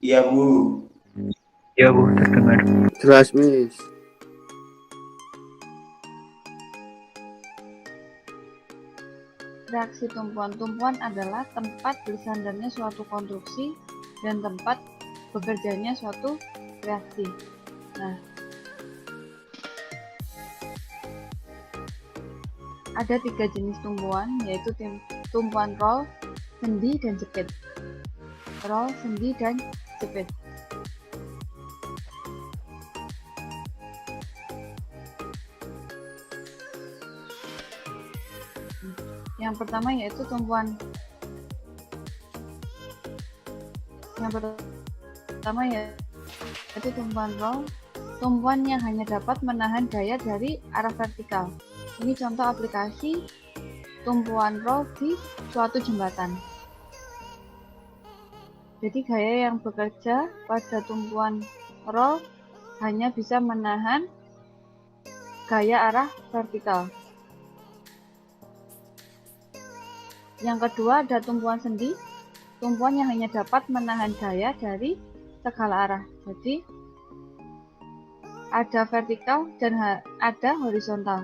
Iya, Bu. Ya Bu, terdengar. Jelas, Miss. Reaksi tumpuan. Tumpuan adalah tempat bersandarnya suatu konstruksi dan tempat bekerjanya suatu reaksi. Nah, ada 3 jenis tumpuan, yaitu tumpuan roll, sendi, dan jepit. Roll, sendi, dan jepit. Yang pertama yaitu tumpuan roll, tumpuan yang hanya dapat menahan gaya dari arah vertikal. Ini contoh aplikasi tumpuan roll di suatu jembatan. Jadi gaya yang bekerja pada tumpuan roll hanya bisa menahan gaya arah vertikal. Yang kedua ada tumpuan sendi, tumpuan yang hanya dapat menahan gaya dari segala arah. Jadi ada vertikal dan ada horizontal.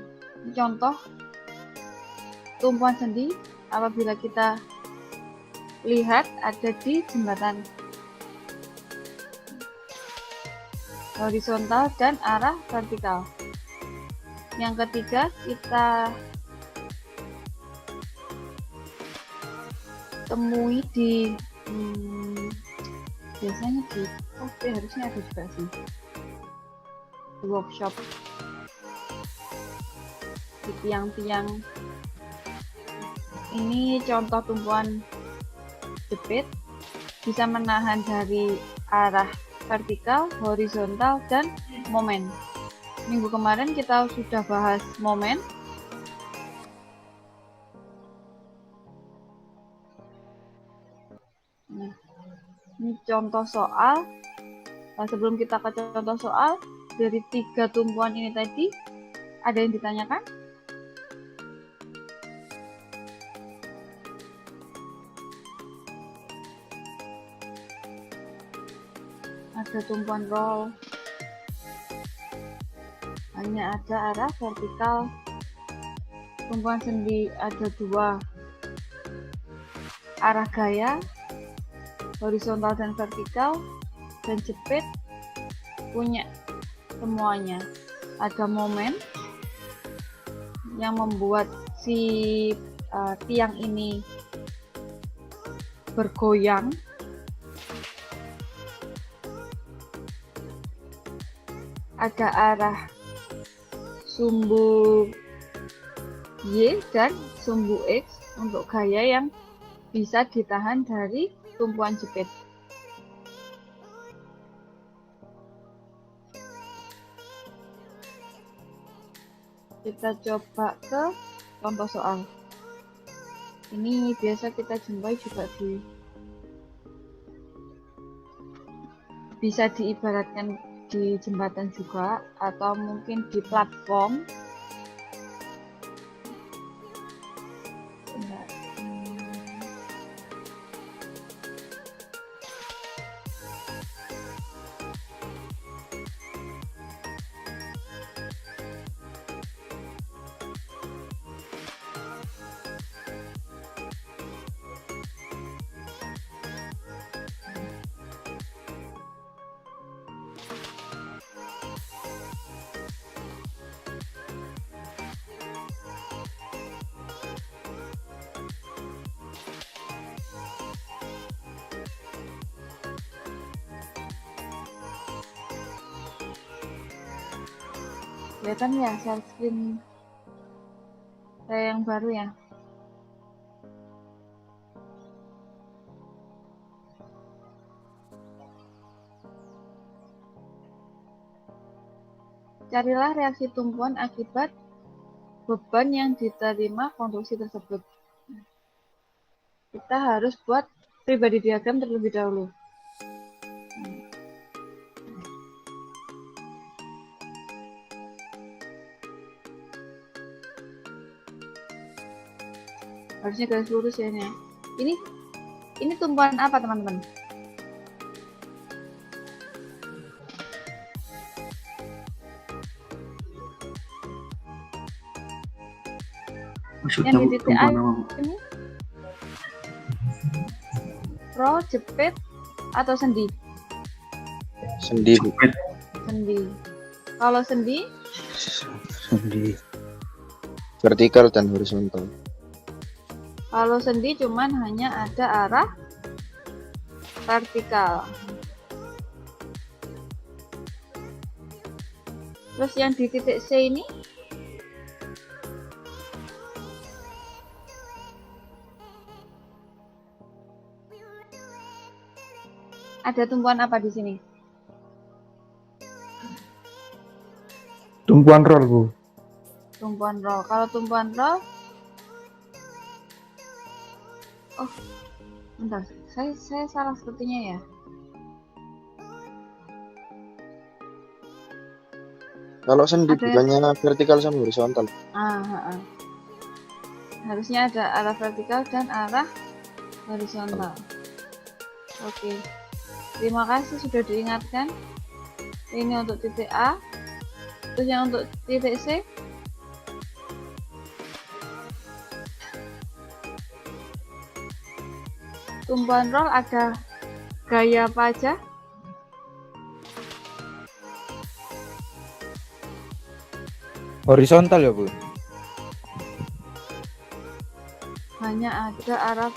Contoh tumpuan sendi apabila kita lihat ada di jembatan, horizontal dan arah vertikal. Yang ketiga kita temui di biasanya di harusnya ada juga sih di workshop, di tiang-tiang. Ini contoh tumpuan jepit, bisa menahan dari arah vertikal, horizontal, dan momen. Minggu kemarin kita sudah bahas momen. Nah, ini contoh soal. Nah, sebelum kita ke contoh soal, dari 3 tumpuan ini tadi, ada yang ditanyakan? Ada tumpuan roll, hanya ada arah vertikal. Tumpuan sendi ada 2, arah gaya, horizontal dan vertikal. Dan jepit punya semuanya. Ada momen yang membuat si tiang ini bergoyang. Ada arah sumbu Y dan sumbu X untuk gaya yang bisa ditahan dari tumpuan jepit. Kita coba ke contoh soal. Ini biasa kita jumpai juga bisa diibaratkan di jembatan juga, atau mungkin di platform. Kelihatan ya share screen saya yang baru ya. Carilah reaksi tumpuan akibat beban yang diterima konstruksi tersebut. Kita harus buat pribadi diagram terlebih dahulu. Harusnya garis lurus ya ini. Ini tumpuan apa teman-teman? Yang di titik A ini roll, jepit, atau sendi? Sendi, Bu. Sendi. Kalau sendi, Sendi. Vertikal dan horizontal. kalau sendi cuman hanya ada arah vertikal. Terus yang di titik C ini ada tumpuan apa di sini? Tumpuan roll, Bu. Tumpuan roll. Kalau tumpuan roll, oh, bentar, saya salah sepertinya ya. Kalau sendi Ada bukannya vertikal sama horizontal. Harusnya ada arah vertikal dan arah horizontal. Oke. Terima kasih sudah diingatkan. Ini untuk titik A. Terus yang untuk titik C. Tumpuan roll ada gaya apa aja? Horizontal ya, Bu? Hanya ada arah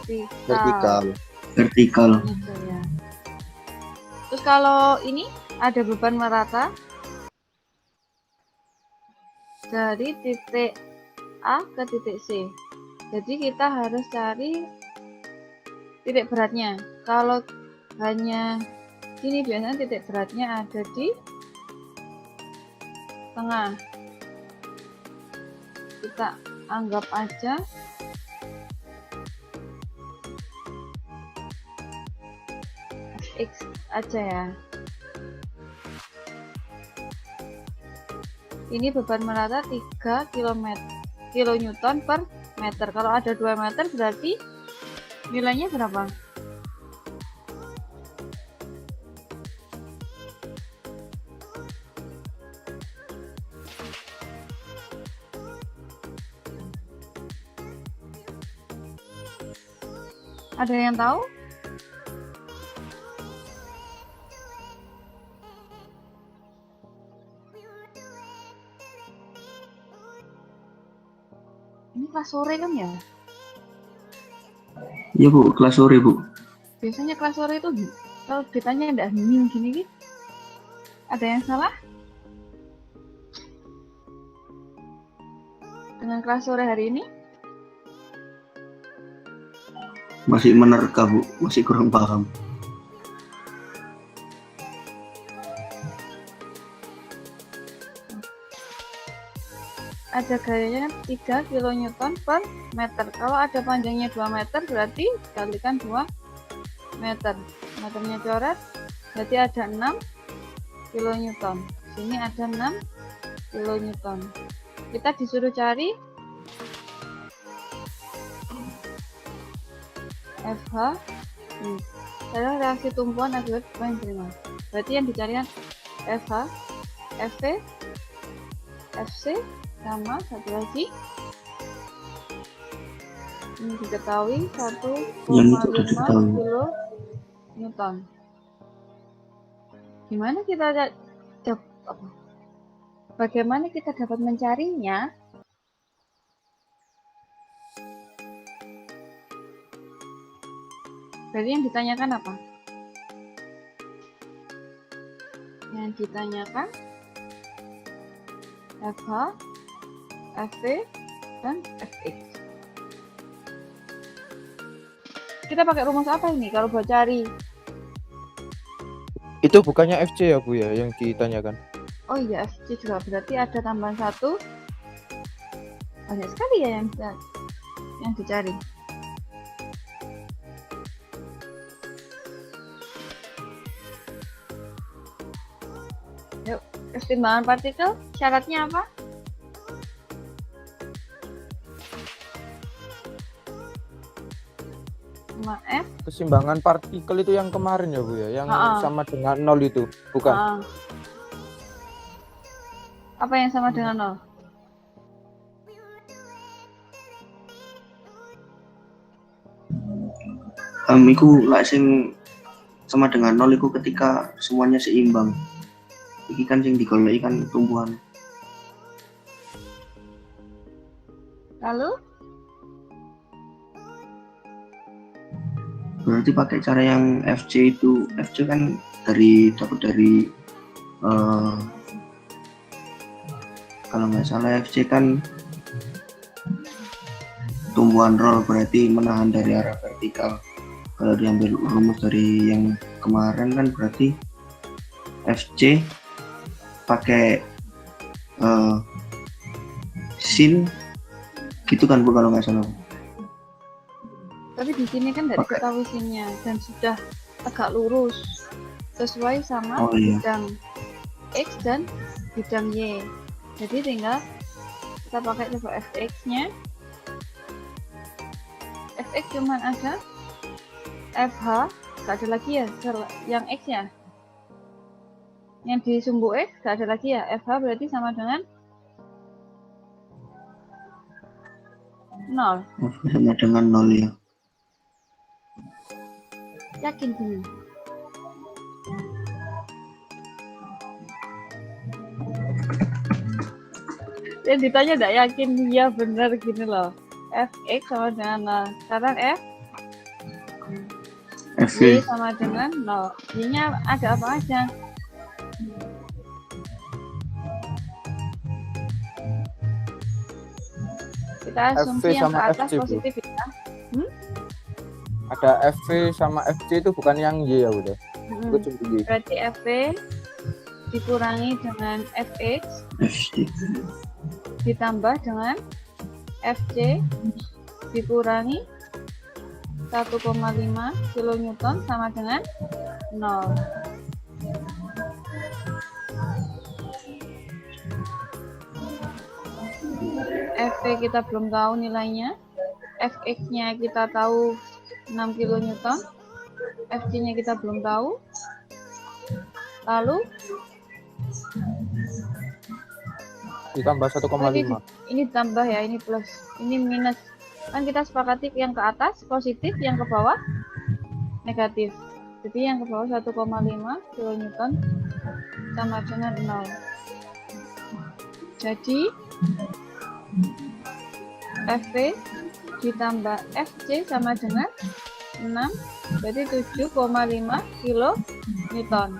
Vertikal. Vertikal. Gitu ya. Terus kalau ini ada beban merata dari titik A ke titik C. Jadi kita harus cari titik beratnya. Kalau hanya ini biasanya titik beratnya ada di tengah. Kita anggap aja X aja ya. Ini beban merata 3 kilonewton per meter. Kalau ada 2 meter berarti nilainya berapa? Ada yang tahu? Ini kelas sore kan ya? Iya, Bu, kelas sore, Bu. Biasanya kelas sore itu kalau ditanya ada hening gini gitu. Ada yang salah? Dengan kelas sore hari ini? Masih menerka, Bu. Masih kurang paham. Ada gayanya 3 kilonewton per meter. Kalau ada panjangnya 2 meter berarti dikalikan 2 meter. Meternya coret berarti ada 6 kilonewton. Sini ada 6 kilonewton. Kita disuruh cari FH adalah reaksi tumpuan akibat beban yang diterima. Berarti yang dicarikan FH, FV, FC sama satu lagi ini diketahui 1,5 kilo Newton. Gimana kita bagaimana kita dapat mencarinya? Berarti yang ditanyakan apa? Yang ditanyakan FH, FV, dan Fx. Kita pakai rumus apa ini kalau buat cari? Itu bukannya FC ya, Bu ya, yang ditanyakan? Oh iya, FC juga berarti ada tambahan 1. Banyak sekali ya yang dicari. Yuk, kesetimbangan partikel syaratnya apa? F. Keseimbangan partikel itu yang kemarin ya, Bu ya, yang sama dengan 0 itu, bukan? Apa yang sama dengan 0? Iku lek sing sama dengan nol iku ketika semuanya seimbang. Iki kan sing digoleki kan tumbuhan. Lalu Berarti pakai cara yang FC itu, FC kan dapat dari kalau nggak salah FC kan tumbuhan roll, berarti menahan dari arah vertikal. Kalau diambil rumus dari yang kemarin kan berarti FC pakai sin gitu kan Bu kalau nggak salah. tapi di sini kan tidak diketahui sinnya dan sudah tegak lurus sesuai sama bidang X dan bidang Y. Jadi tinggal kita pakai coba fx-nya. Fx cuman ada FH, gak ada lagi ya yang X-nya. Yang di sumbu X gak ada lagi ya. FH berarti sama dengan 0. Sama dengan 0 ya. Yakin gini? Dan ditanya tidak yakin, iya benar gini loh. Fx sama dengan 0. Sekarang Y sama dengan 0. Y-nya ada apa aja? Kita asumsi yang ke atas FC, positif ya. Ada FV sama FC itu bukan yang Y ya udah. Itu cuma Y. Berarti FV dikurangi dengan Fx ditambah dengan Fc dikurangi 1,5 kN sama dengan 0. Fv kita belum tahu nilainya, Fx-nya kita tahu 6 kN, Fc-nya kita belum tahu. Lalu Ditambah 1,5. Ini ditambah ya, ini plus, ini minus. Kan kita sepakati yang ke atas positif, yang ke bawah negatif. Jadi yang ke bawah 1,5 kN sama dengan 0. Jadi Fv ditambah Fc sama dengan 6, berarti 7,5 kN.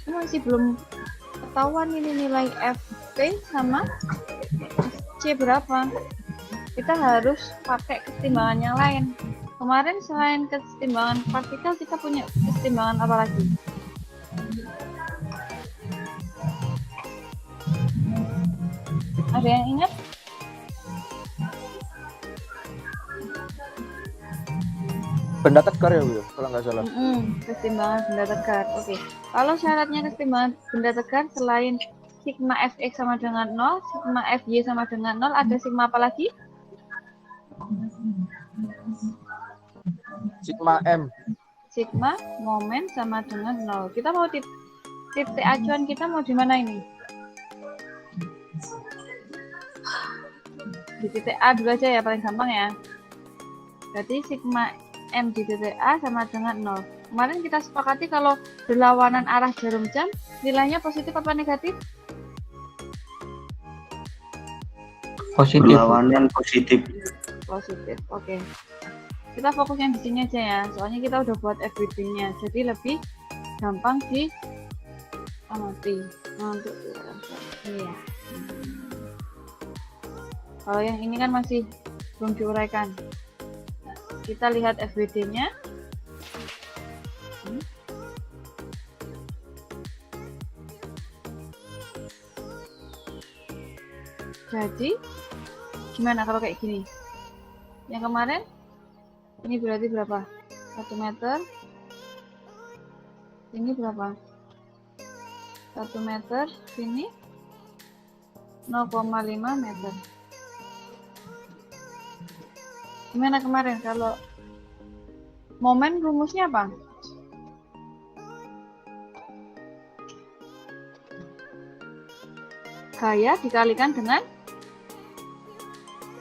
Ini masih belum ketahuan ini nilai Fv sama C berapa. Kita harus pakai kesetimbangan yang lain. Kemarin selain kesetimbangan partikel, kita punya kesetimbangan apa lagi? Ada yang ingat? Benda tegar ya Bu, kalau nggak salah. Kesetimbangan benda tegar. Oke. Kalau syaratnya kesetimbangan benda tegar selain sigma Fx sama dengan 0, sigma Fy sama dengan 0, ada sigma apa lagi? Sigma M. Sigma momen sama dengan 0. Kita mau titik acuan kita mau di mana ini? Di titik A dulu aja ya, paling gampang ya. Berarti sigma M di titik A sama dengan 0. Kemarin kita sepakati kalau berlawanan arah jarum jam, nilainya positif apa negatif? Positif. Berlawanan positif. Positif, oke. Kita fokusnya di sini aja ya, soalnya kita udah buat FWD-nya, jadi lebih gampang di amati. Nah, untuk ini ya. Kalau yang ini kan masih belum diuraikan. Nah, kita lihat FWD-nya. Jadi, gimana kalau kayak gini? Yang kemarin, ini berarti berapa? 1 meter. Ini berapa? 1 meter. Sini 0,5 meter. Gimana kemarin kalau momen rumusnya apa? Gaya dikalikan dengan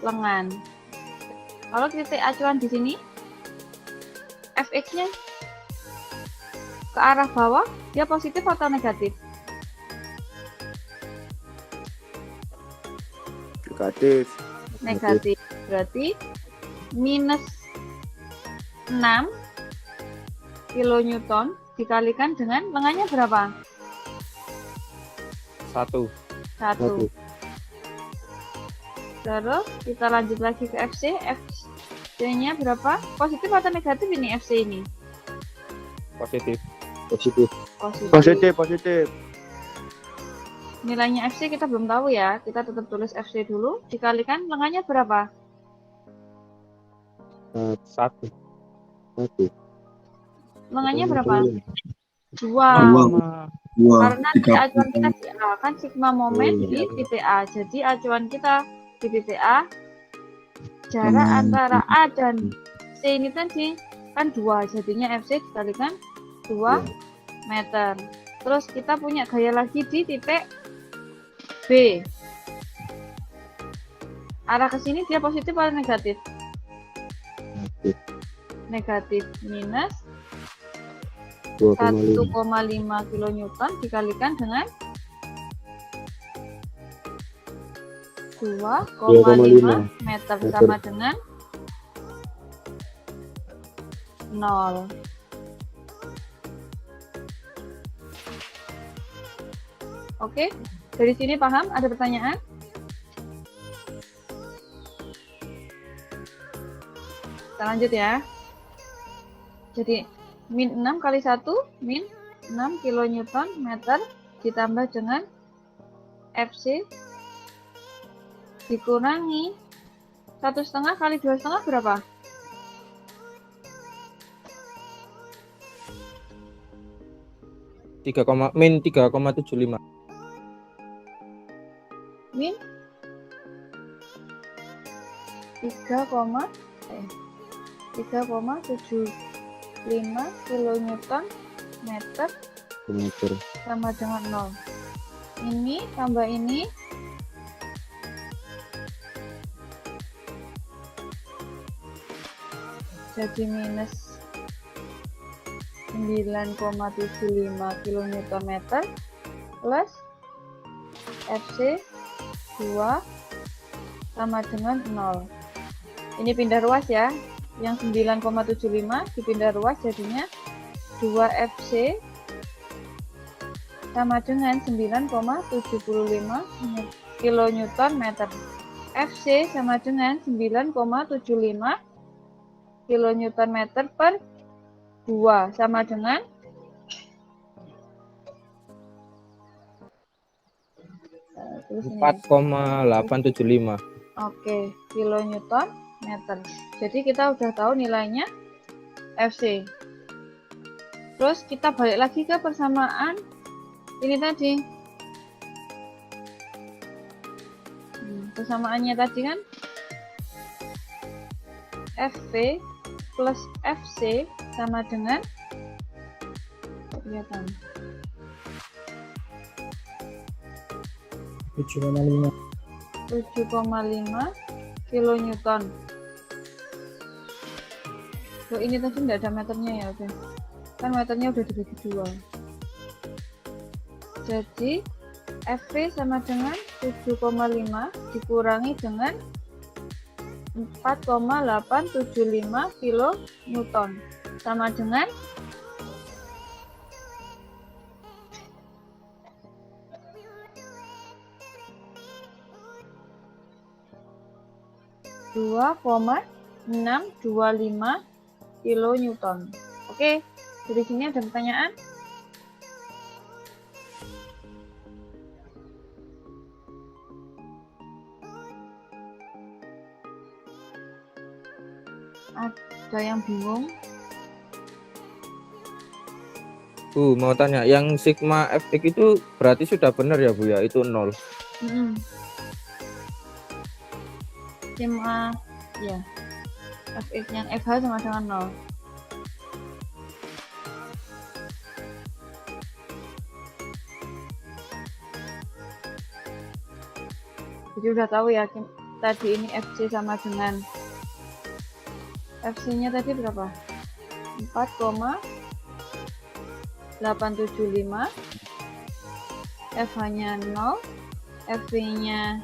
lengan. Kalau titik acuan di sini, fx-nya ke arah bawah, dia positif atau negatif? Negatif. Negatif. Berarti minus 6 kilonewton dikalikan dengan lengannya berapa? 1. 1. Terus kita lanjut lagi ke FC. FC-nya berapa? Positif atau negatif ini FC ini? Positif. Positif. Positif. Nilainya FC kita belum tahu ya. Kita tetap tulis FC dulu. Dikalikan lengannya berapa? 1. 1. Lengannya berapa? 2. Dua. Karena titik acuan kita di A kan sigma momen di titik A. Jadi acuan kita di titik A, jarak antara A dan C ini tadi kan 2. Jadinya FC dikalikan 2 meter. Terus kita punya gaya lagi di titik B. Arah ke sini dia positif atau negatif? Negatif. Minus 1,5 kilonewton dikalikan dengan 2,5 meter sama dengan 0. Oke, dari sini paham? Ada pertanyaan? Kita lanjut ya. Jadi min 6 kali 1 min 6 kilonewton meter ditambah dengan FC dikurangi 1,5 kali 2,5 berapa? Min 3,75. Min 3,75 kilonewton meter sama dengan 0. Ini tambah ini jadi minus 9,75 kilonewton meter plus FC 2 sama dengan 0. Ini pindah ruas ya. Yang 9,75 dipindah ruas jadinya 2 FC sama dengan 9,75 kilonewton meter. FC sama dengan 9,75 kilonewton meter per 2 sama dengan 4,875. Oke, kilonewton meter. Jadi kita udah tahu nilainya FC. Terus kita balik lagi ke persamaan ini tadi. Persamaannya tadi kan FV plus FC sama dengan kelihatan 7,5 kilonewton. Loh, ini tadi tidak ada meternya ya, oke. Kan meternya udah dibagi 2. Jadi FV sama dengan 7,5 dikurangi dengan 4,875 kilonewton sama dengan 2,625 kilonewton. Oke, dari sini ada pertanyaan? Ada yang bingung? Mau tanya, yang sigma fx itu berarti sudah benar ya Bu ya, itu 0. Sigma ya, fx yang FH sama dengan 0. Jadi udah tahu ya, tadi ini FC sama dengan FC-nya tadi berapa? 4,875. FH-nya 0. FV-nya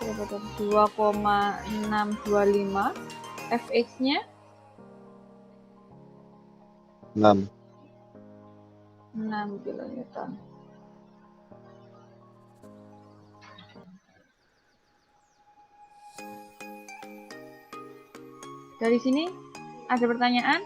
berapa tadi? 2,625. FX-nya 6. 6 kilonewton. Dari sini ada pertanyaan?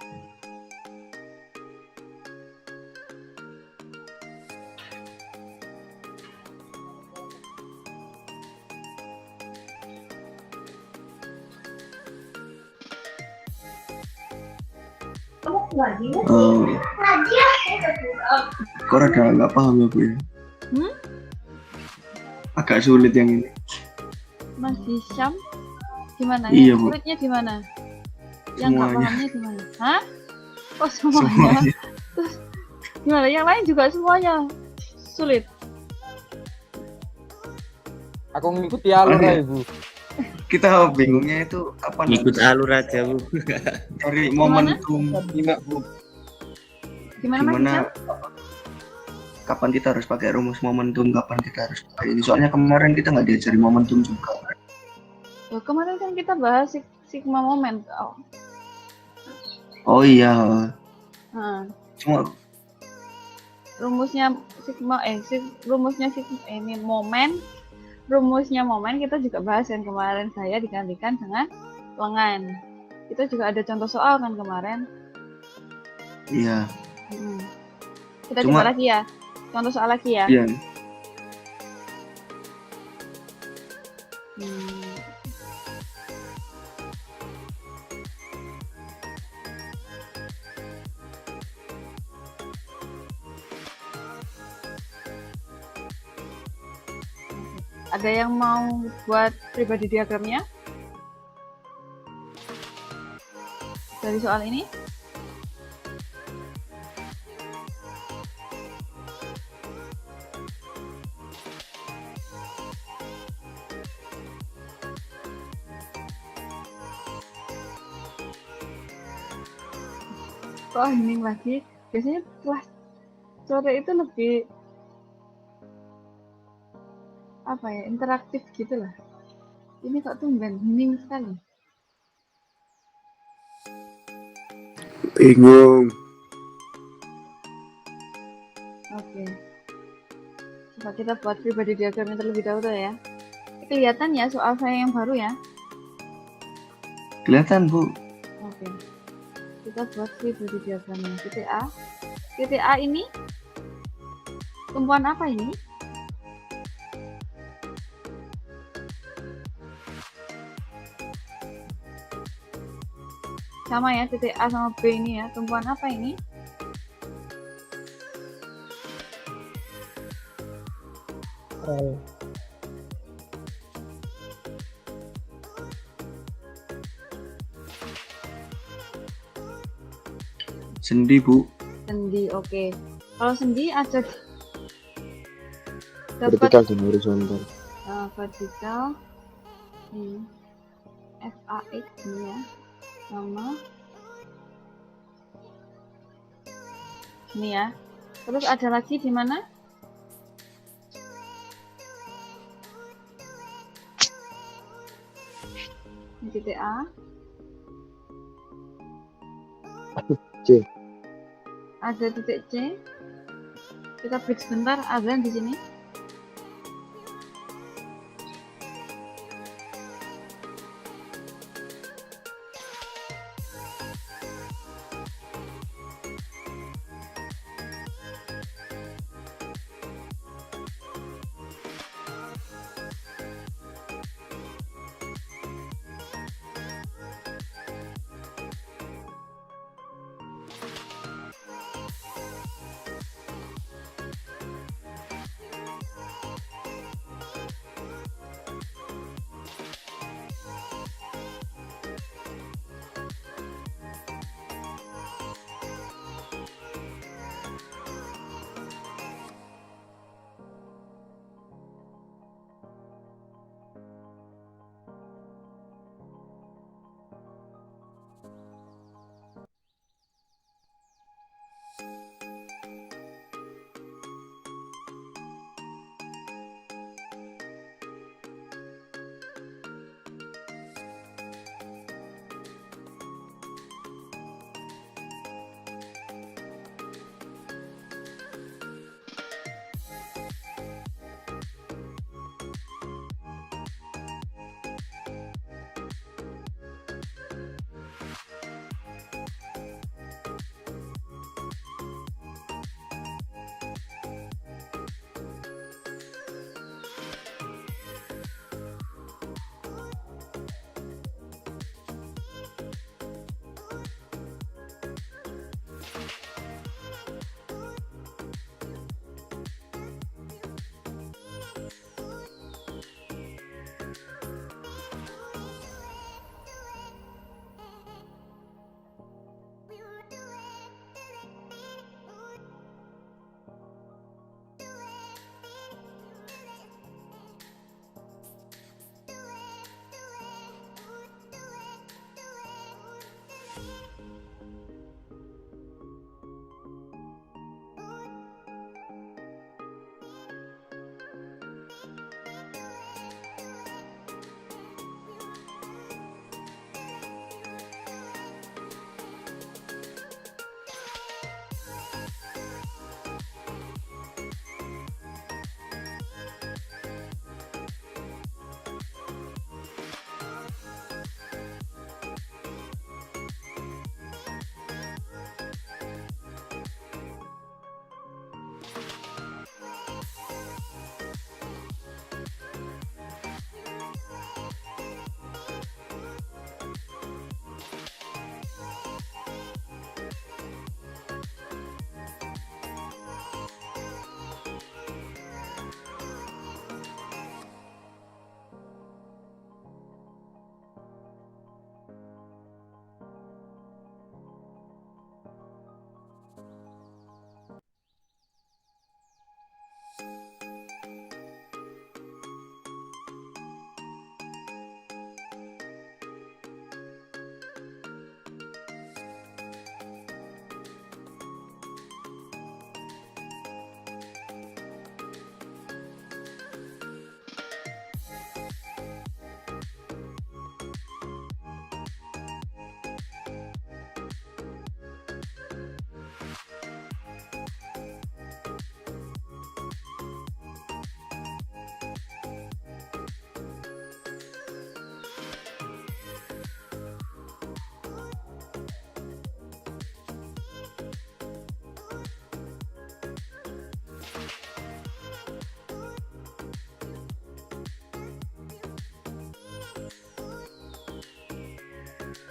Kok rada nggak paham ya Bu ya? Hmm? Agak sulit yang ini. Mas Hisham gimana Iya, ya? Bu. Sulitnya di mana? Yang nggak Semuanya. pahamnya di mana? Hah? Kok semuanya? Semuanya. Terus gimana? Yang lain juga semuanya sulit. Aku ngikuti alur Oh, iya. ya, Bu. Kita bingungnya itu kapan Ikut alur aja Bu. cari momentum Gimana, Bu? Gimana Mas gimana Hisham? kapan kita harus pakai rumus momentum, kapan kita harus pakai ini. Soalnya kemarin kita nggak diajari momentum juga. Loh, kemarin kan kita bahas sigma moment. Oh iya, Nah, cuma rumusnya rumusnya ini momen. Rumusnya momen kita juga bahas kan kemarin, saya digantikan dengan lengan. Kita juga ada contoh soal kan kemarin. iya, Kita Cuma- coba lagi ya. Contoh soal lagi ya. iya. Hmm, Ada yang mau buat pribadi diagramnya? Dari soal ini? Kok hening lagi? Biasanya kelas sore itu lebih apa ya, interaktif gitu lah. Ini kok tumben hening sekali. Bingung. Oke. Coba kita buat pribadi diagramnya terlebih dahulu ya. Kelihatan ya soal saya yang baru ya. Kelihatan Bu. Oke. Kita buat pribadi diagramnya. Titik A. Titik A ini tumpuan apa ini? Sama ya, titik A sama B ini ya. Tumpuan apa ini? Sendi Bu. Sendi, oke. Kalau sendi ada dapat Vertikal dan horizontal. vertikal ini FAX ini ya, sama ini ya. Terus ada lagi di mana? Di titik A. C. Ada titik C. Kita break sebentar, azan di sini.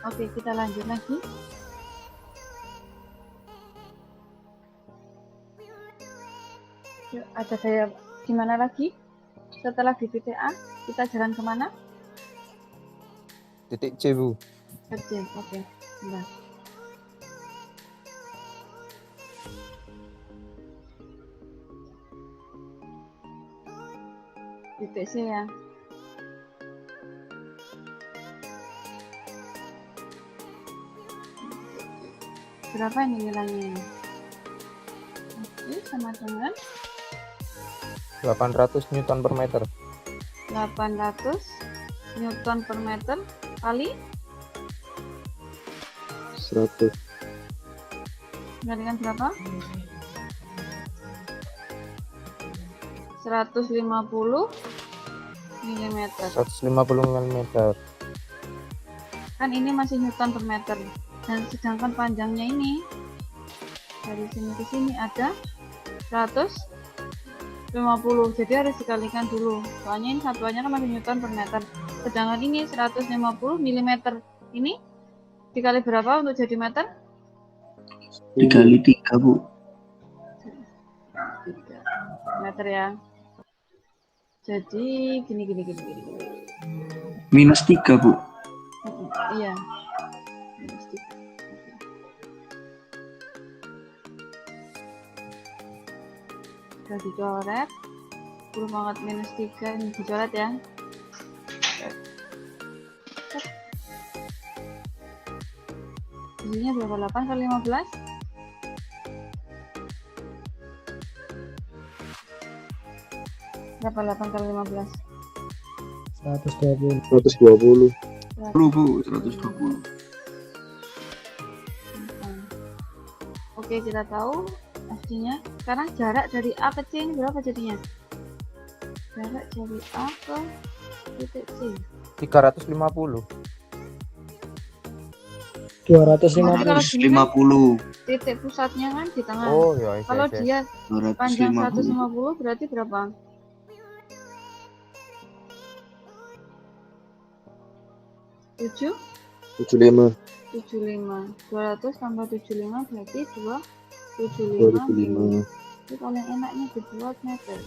Oke, kita lanjut lagi. Yuk, ada gaya gimana lagi? Setelah di titik A, kita jalan kemana? Titik C, Bu. Ke C. Oke, bentar. Titik C ya. Berapa ini nilainya? Oke, sama dengan 800 Newton per meter. 800 Newton per meter kali 100. kalikan berapa? 150 mm. 150 mm. Kan ini masih Newton per meter, dan sedangkan panjangnya ini dari sini ke sini ada 150, jadi harus dikalikan dulu, soalnya ini satuannya kan masih Newton per meter, sedangkan ini 150 mm. Ini dikali berapa untuk jadi meter? Dikali 3, Bu. 3 meter ya. Jadi gini. Minus 3, Bu. Iya. Udah dicoret. 10 banget minus 3 ini dicoret ya. Jadinya berapa? 8 kali 15? Berapa 8 kali 15? 120. 10, Bu. 120. Oke, kita tahu artinya. Sekarang jarak dari A ke C ini berapa jadinya? Jarak dari A ke titik C. 350. 250. Titik pusatnya kan di tengah. Oh, ya. Kalau dia panjang 250. 150 berarti berapa? 7? 75. 75. 200 tambah 75 berarti 275 mili. 2005. Itu paling enaknya dibuat meter.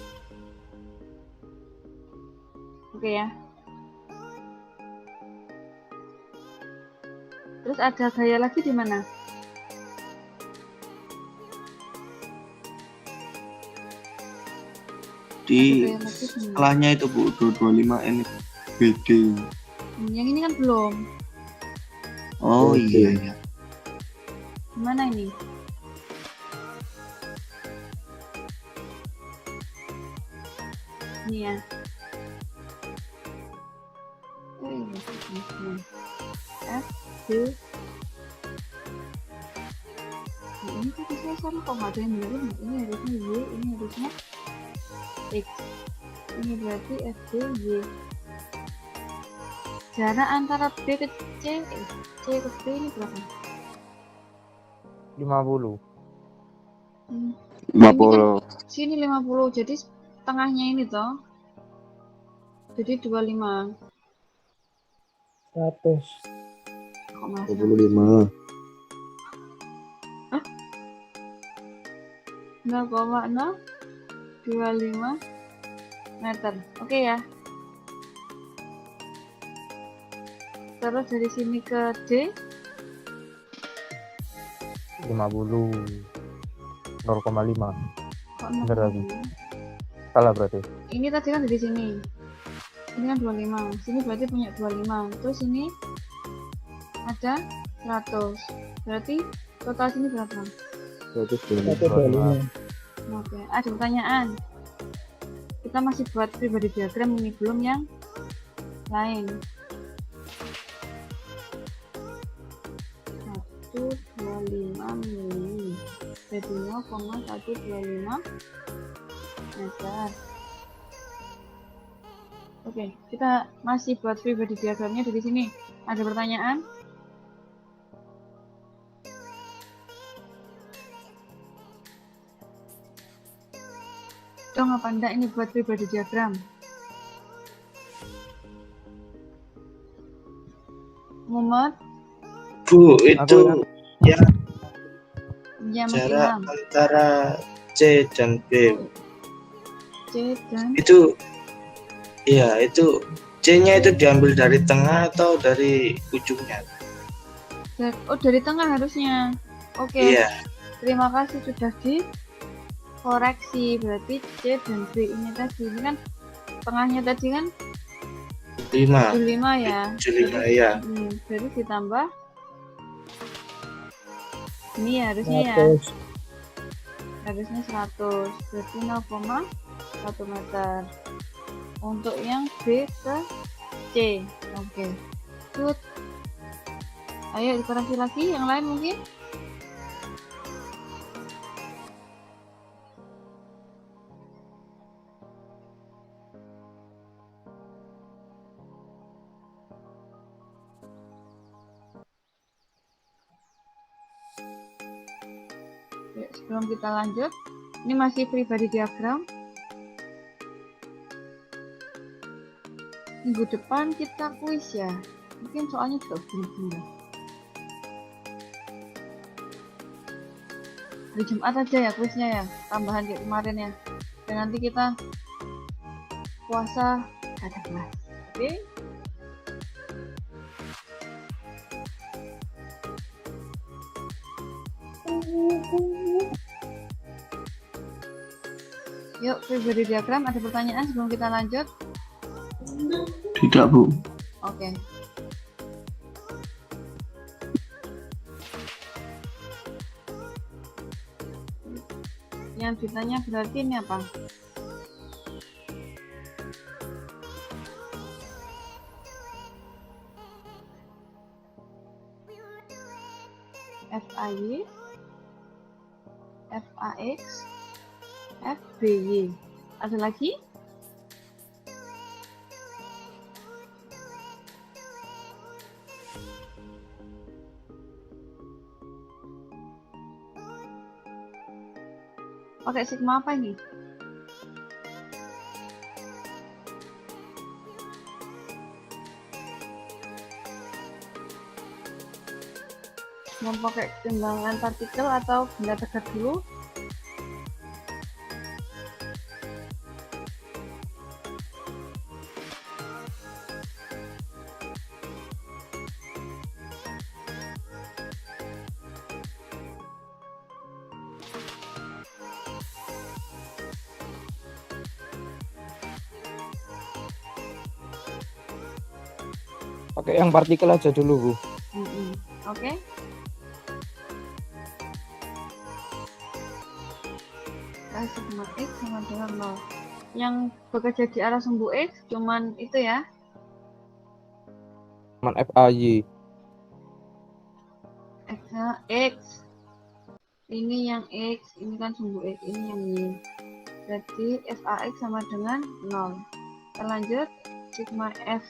Oke ya. Terus ada gaya lagi di mana? Di Ada gaya lagi di mana? setelahnya itu, Bu, 225 N BD. Yang ini kan belum. Oh Oke. iya ya. Gimana ini? Ini ya. F, D. Nah, ini tadi saya salah kok nggak ada yang benerin. Ini harusnya Y, ini harusnya X. Ini berarti F, D, Y. Jarak antara B ke C ke B ini berapa? 50. 50. Sini 50, jadi tengahnya ini toh. Jadi 25. 100. Kok masih 25. 0,025 meter. Oke ya. Terus dari sini ke D 50. 0,5. kok Bener lagi. 0,5? Salah berarti. Ini tadi kan dari sini. Ini kan 25. Sini berarti punya 25. Terus ini ada 100. Berarti total sini berapa? 125. 125. Oke, ada pertanyaan. Kita masih buat pribadi diagram ini, belum yang lain. 125 mili. Jadi 0,125 meter. Oke, kita masih buat pribadi diagramnya dari sini. Ada pertanyaan? Dong apa enggak ini buat pribadi diagram? Mumet, Bu, itu yang Ya, Mas jarak Ilham. antara C dan B. C dan Itu iya, itu C-nya itu diambil dari tengah atau dari ujungnya? dari tengah harusnya. Oke. Iya. Terima kasih sudah dikoreksi. Berarti C dan B ini tadi. Ini kan tengahnya tadi kan 5. 75 ya. 75 ya. Jadi ditambah ini ya, harusnya ya. 100. Harusnya 100. Berarti 0,1 meter. Untuk yang B ke C. Oke. Good. Ayo dikoreksi lagi yang lain mungkin. Ya, sebelum kita lanjut, ini masih pribadi diagram. Minggu depan kita kuis ya. Mungkin soalnya juga begini. Hari Jumat aja ya kuisnya ya, tambahan kayak kemarin ya. Dan nanti kita puasa ada kelas. Oke? Yuk, pribadi diagram, ada pertanyaan sebelum kita lanjut? Tidak, Bu. Oke. Yang ditanya berarti ini apa? FAY, FAX, FBY. Ada lagi? Pakai sigma apa ini? Mau pakai timbangan partikel atau benda tegak dulu? Pakai yang partikel aja dulu, Bu. Oke. Sigma X sama dengan 0. Yang bekerja di arah sumbu X cuman itu ya. Cuman FAY. X. Ini yang X, ini kan sumbu X, ini yang Y. Jadi FAX sama dengan 0. Kita lanjut, sigma F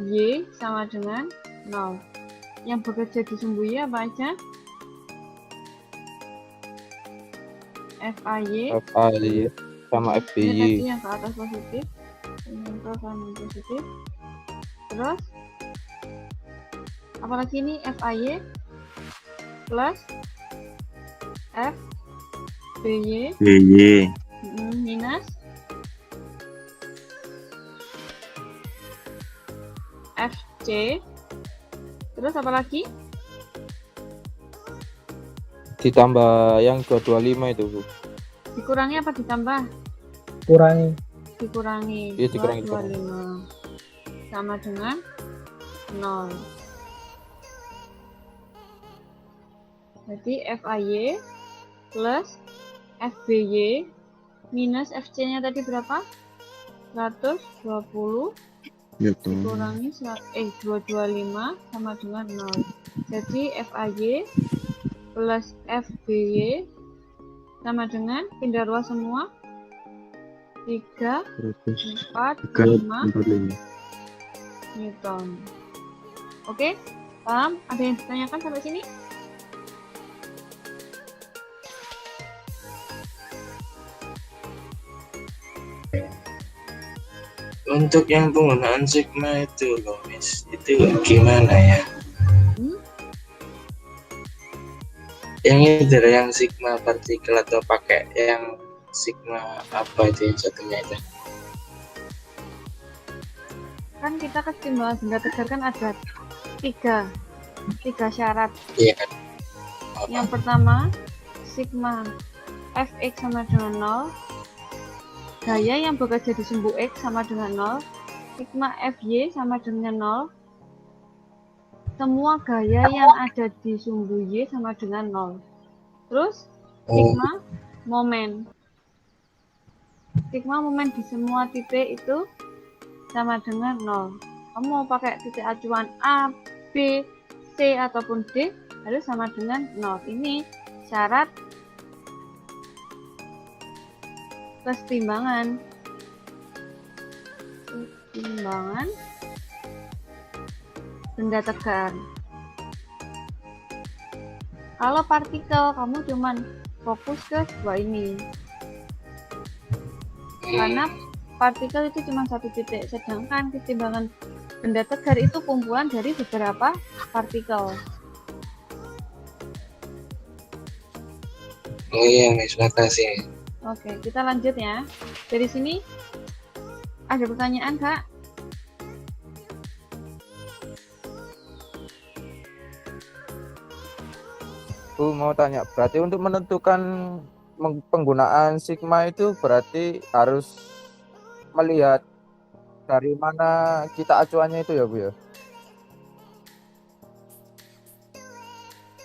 Y sama dengan 0. Yang bekerja di sumbu Y apa aja? FAY sama ini FBY. tadi yang ke atas positif, yang ke kanan positif. Terus apalagi ini FAY plus FBY minus FC. Terus apa lagi? Ditambah yang 225 itu, Bu. Dikurangi apa ditambah? Dikurangi. Iya, dikurangi. 225 sama dengan 0. Jadi FAY plus FBY minus FC-nya tadi berapa? 120 dikurangi 225 sama dengan 0. Jadi FAY plus FBY sama dengan pindah ruas semua 3, 4, 5 Newton. Oke, paham? Ada yang ditanyakan sampai sini? Untuk yang penggunaan sigma itu loh, Miss, itu gimana ya? Yang itu loh, yang sigma partikel atau pakai yang sigma apa itu yang satunya itu. Kan kita keseimbangan benda tegar kan ada tiga syarat. Iya kan. Yang pertama, sigma fx sama dengan 0, gaya yang bekerja di sumbu x sama dengan 0, sigma fy sama dengan 0, semua gaya yang ada di sumbu y sama dengan 0. Terus sigma momen. Sigma momen di semua titik itu sama dengan 0. Kamu mau pakai titik acuan A, B, C ataupun D harus sama dengan 0. Ini syarat keseimbangan. Keseimbangan benda tegar. Kalau partikel kamu cuman fokus ke dua ini. Karena partikel itu cuma satu titik, sedangkan keseimbangan benda tegar itu kumpulan dari beberapa partikel. Oh iya, Miss, makasih. Oke, kita lanjut ya. Dari sini ada pertanyaan, Kak? Mau tanya, berarti untuk menentukan penggunaan sigma itu berarti harus melihat dari mana kita acuannya itu ya, Bu ya?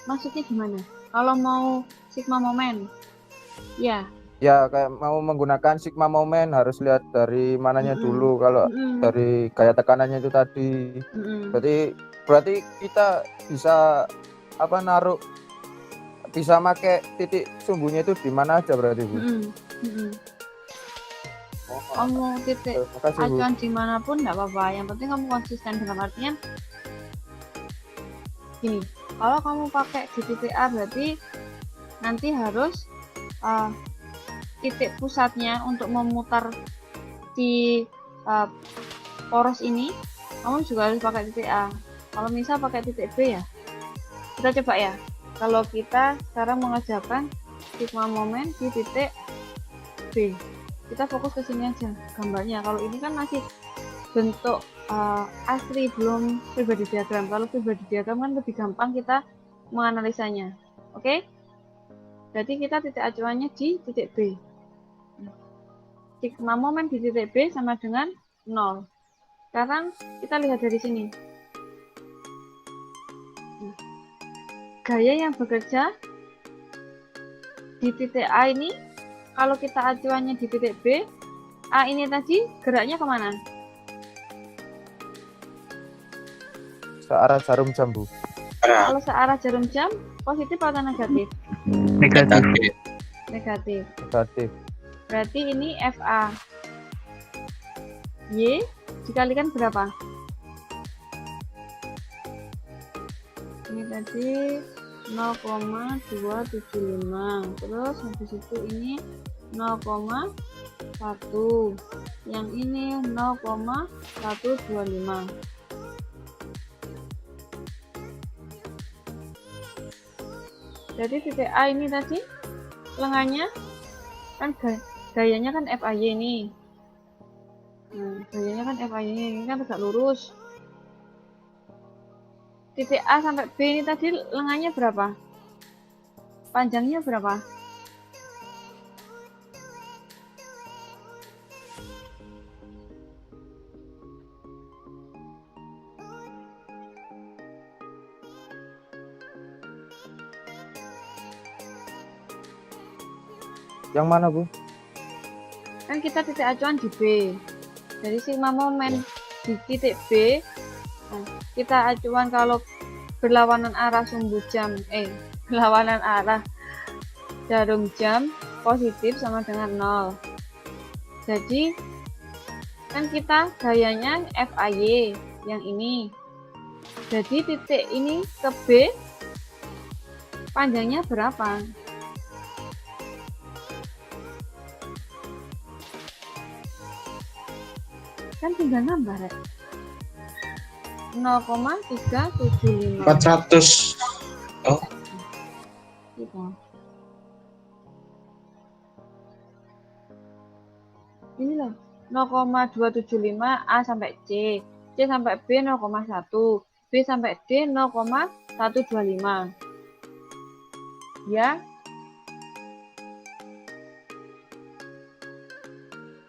Maksudnya gimana? Kalau mau sigma momen, ya. Ya, kayak mau menggunakan sigma momen harus lihat dari mananya dulu. Kalau dari gaya tekanannya itu tadi, berarti kita bisa naruh, bisa pakai titik sumbunya itu di mana aja berarti, Bu? Kamu titik Makasih, Bu. acuan dimanapun nggak apa-apa. Yang penting kamu konsisten, dalam artian gini. Kalau kamu pakai di titik A berarti nanti harus titik pusatnya untuk memutar di poros ini, kamu juga harus pakai titik A. Kalau misal pakai titik B ya, kita coba ya. Kalau kita sekarang mengerjakan sigma momen di titik B, kita fokus ke sini aja gambarnya. Kalau ini kan masih bentuk asli, belum pribadi diagram. Kalau pribadi diagram kan lebih gampang kita menganalisanya. Oke? Berarti kita titik acuannya di titik B. Sigma momen di titik B sama dengan 0. Sekarang kita lihat dari sini. Gaya yang bekerja di titik A ini, kalau kita acuannya di titik B, A ini tadi geraknya kemana? Searah jarum jam, Bu. Arah Kalau searah jarum jam, positif atau negatif? negatif. Negatif. Negatif. Berarti ini FA. Y dikalikan berapa? Ini tadi 0,275. Terus habis itu ini 0,1. Yang ini 0,125. Jadi titik A ini tadi lengannya kan gayanya kan FAY ini. Nah, gayanya kan FAY ini kan tegak lurus. Titik A sampai B ini tadi lengannya berapa? Panjangnya berapa? Yang mana, Bu? Kan kita titik acuan di B. Dari sigma momen di titik B, nah, kita acuan kalau berlawanan arah sumbu jam, berlawanan arah jarum jam positif sama dengan 0. Jadi kan kita gayanya FAY yang ini. Jadi titik ini ke B panjangnya berapa? Kan tinggal nambah, Rek. 0,375. 400. Oh, Gitu. Ini loh, 0,275 A sampai C, C sampai B 0,1, B sampai D 0,125. Ya.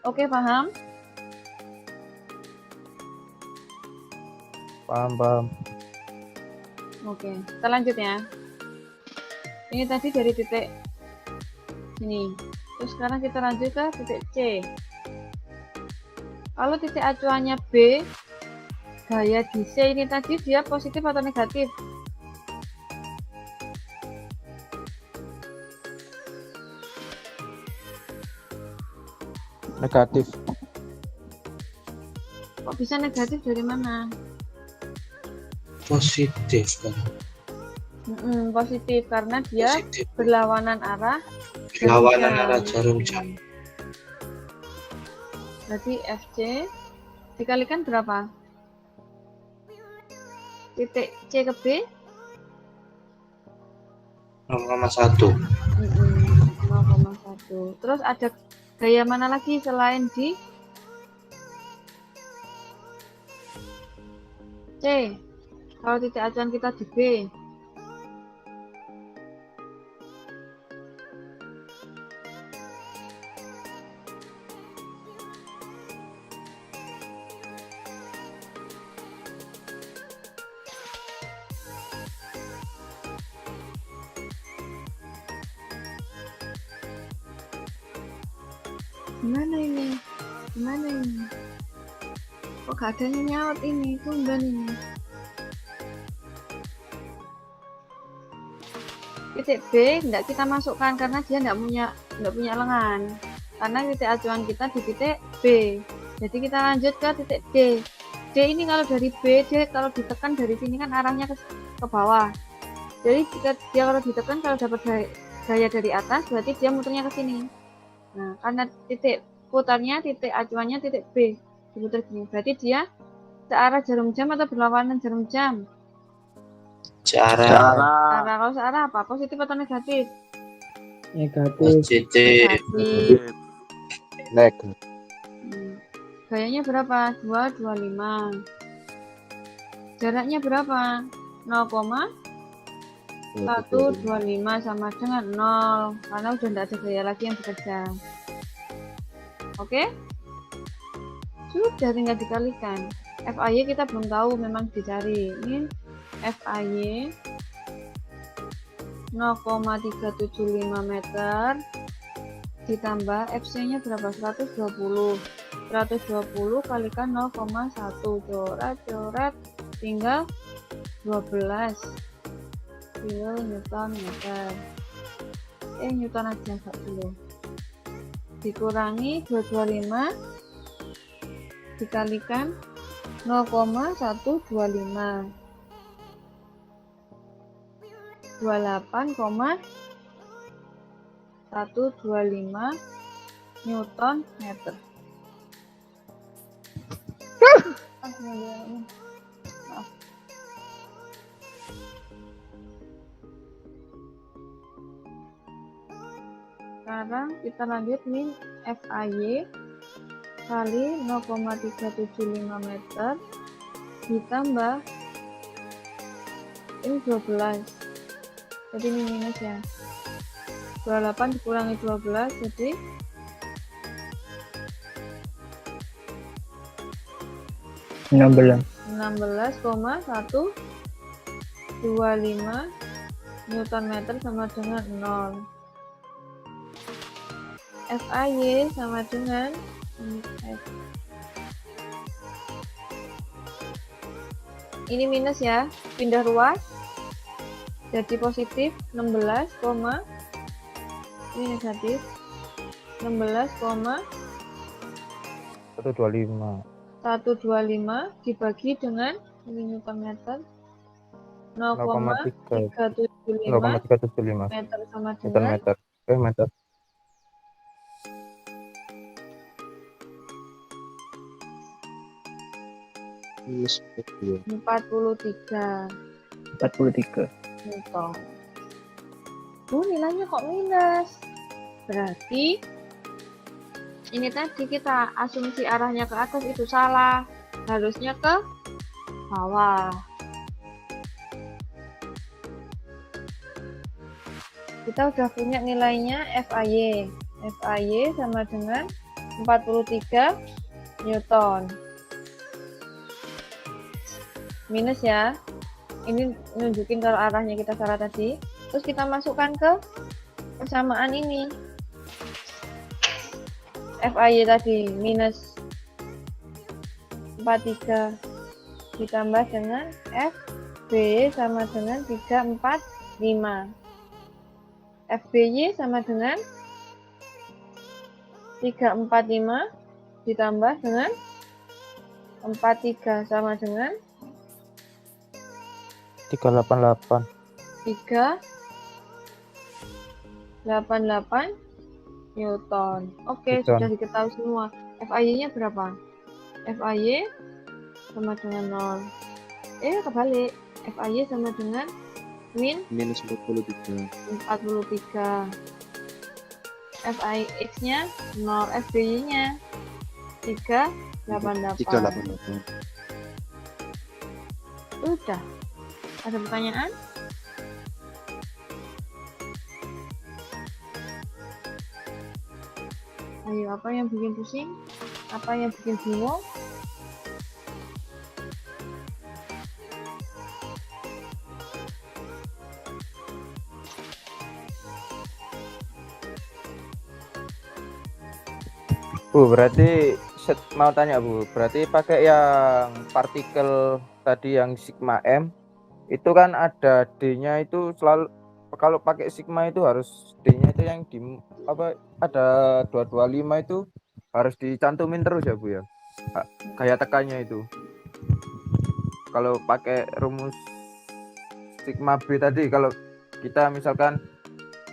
Oke, paham? Paham. Oke, kita lanjut ya. Ini tadi dari titik sini. Terus sekarang kita lanjut ke titik C. Kalau titik acuannya B, gaya di C ini tadi dia positif atau negatif? Negatif. Kok bisa negatif dari mana? Positif kan? Positif karena dia Positif. berlawanan arah. Lawanan arah jarum jam. Berarti FC dikalikan berapa? Titik C ke B 0,1. 0,1. Terus ada gaya mana lagi selain di C? Kalau titik acuan kita di B. Gimana ini? Kok gak ada yang nyaut ini? Tumben ini. Titik B tidak kita masukkan karena dia tidak punya lengan. Karena titik acuan kita di titik B. Jadi kita lanjut ke titik D. D ini kalau dari B, dia kalau ditekan dari sini kan arahnya ke bawah. Jadi jika dia kalau ditekan, kalau dapat gaya dari atas, berarti dia muternya ke sini. Nah, karena titik putarnya, titik acuannya titik B, diputar gini. Berarti dia searah jarum jam atau berlawanan jarum jam? Searah. Kalau searah apa? Positif atau negatif? Positif. Negatif. Negatif. Gayanya berapa? 225. Jaraknya berapa? 0,125 sama dengan 0. Karena udah tidak ada gaya lagi yang bekerja. Oke? Sudah tinggal dikalikan. FAY kita belum tahu, memang dicari. Ini FAY 0,375 meter ditambah FC-nya berapa? 120. 120 kalikan 0,1 coret tinggal 12 kilo Newton meter. Newton aja Kak dulu. Dikurangi 225 dikalikan 0,125 28,125 Newton meter. Maaf. Sekarang kita lanjut nih, FAY kali 0,375 meter ditambah ini 12, jadi ini minus ya, 28 dikurangi 12 jadi 16,125 Newton meter sama dengan 0. FAY sama dengan ini minus ya, pindah ruas jadi positif 16, ini negatif 125 dibagi dengan ini Newton meter 0,375 meter sama dengan meter. Meter. Minus 43 Newton. Aduh, nilainya kok minus. Berarti ini tadi kita asumsi arahnya ke atas itu salah. Harusnya ke bawah. Kita udah punya nilainya FAY. FAY sama dengan 43 Newton. Minus ya. Ini nunjukin kalau arahnya kita salah tadi. Terus kita masukkan ke persamaan ini. FAY tadi minus 43 ditambah dengan FB sama dengan 345. FBY sama dengan 345 ditambah dengan 43 sama dengan 388. 388 Newton. Oke, Newton. sudah diketahui semua. FAY-nya berapa? FAY sama dengan 0. Kebalik. FAY sama dengan minus 43. 43. FIX-nya 0, FBY-nya 388. 388. Udah. Ada pertanyaan? Ayo, apa yang bikin pusing? Apa yang bikin bingung? Bu, berarti mau tanya Bu, berarti pakai yang partikel tadi yang sigma M itu kan ada D-nya itu selalu, kalau pakai sigma itu harus D-nya itu yang di apa, ada 225 itu harus dicantumin terus ya Bu ya, gaya tekannya itu. Kalau pakai rumus sigma B tadi, kalau kita misalkan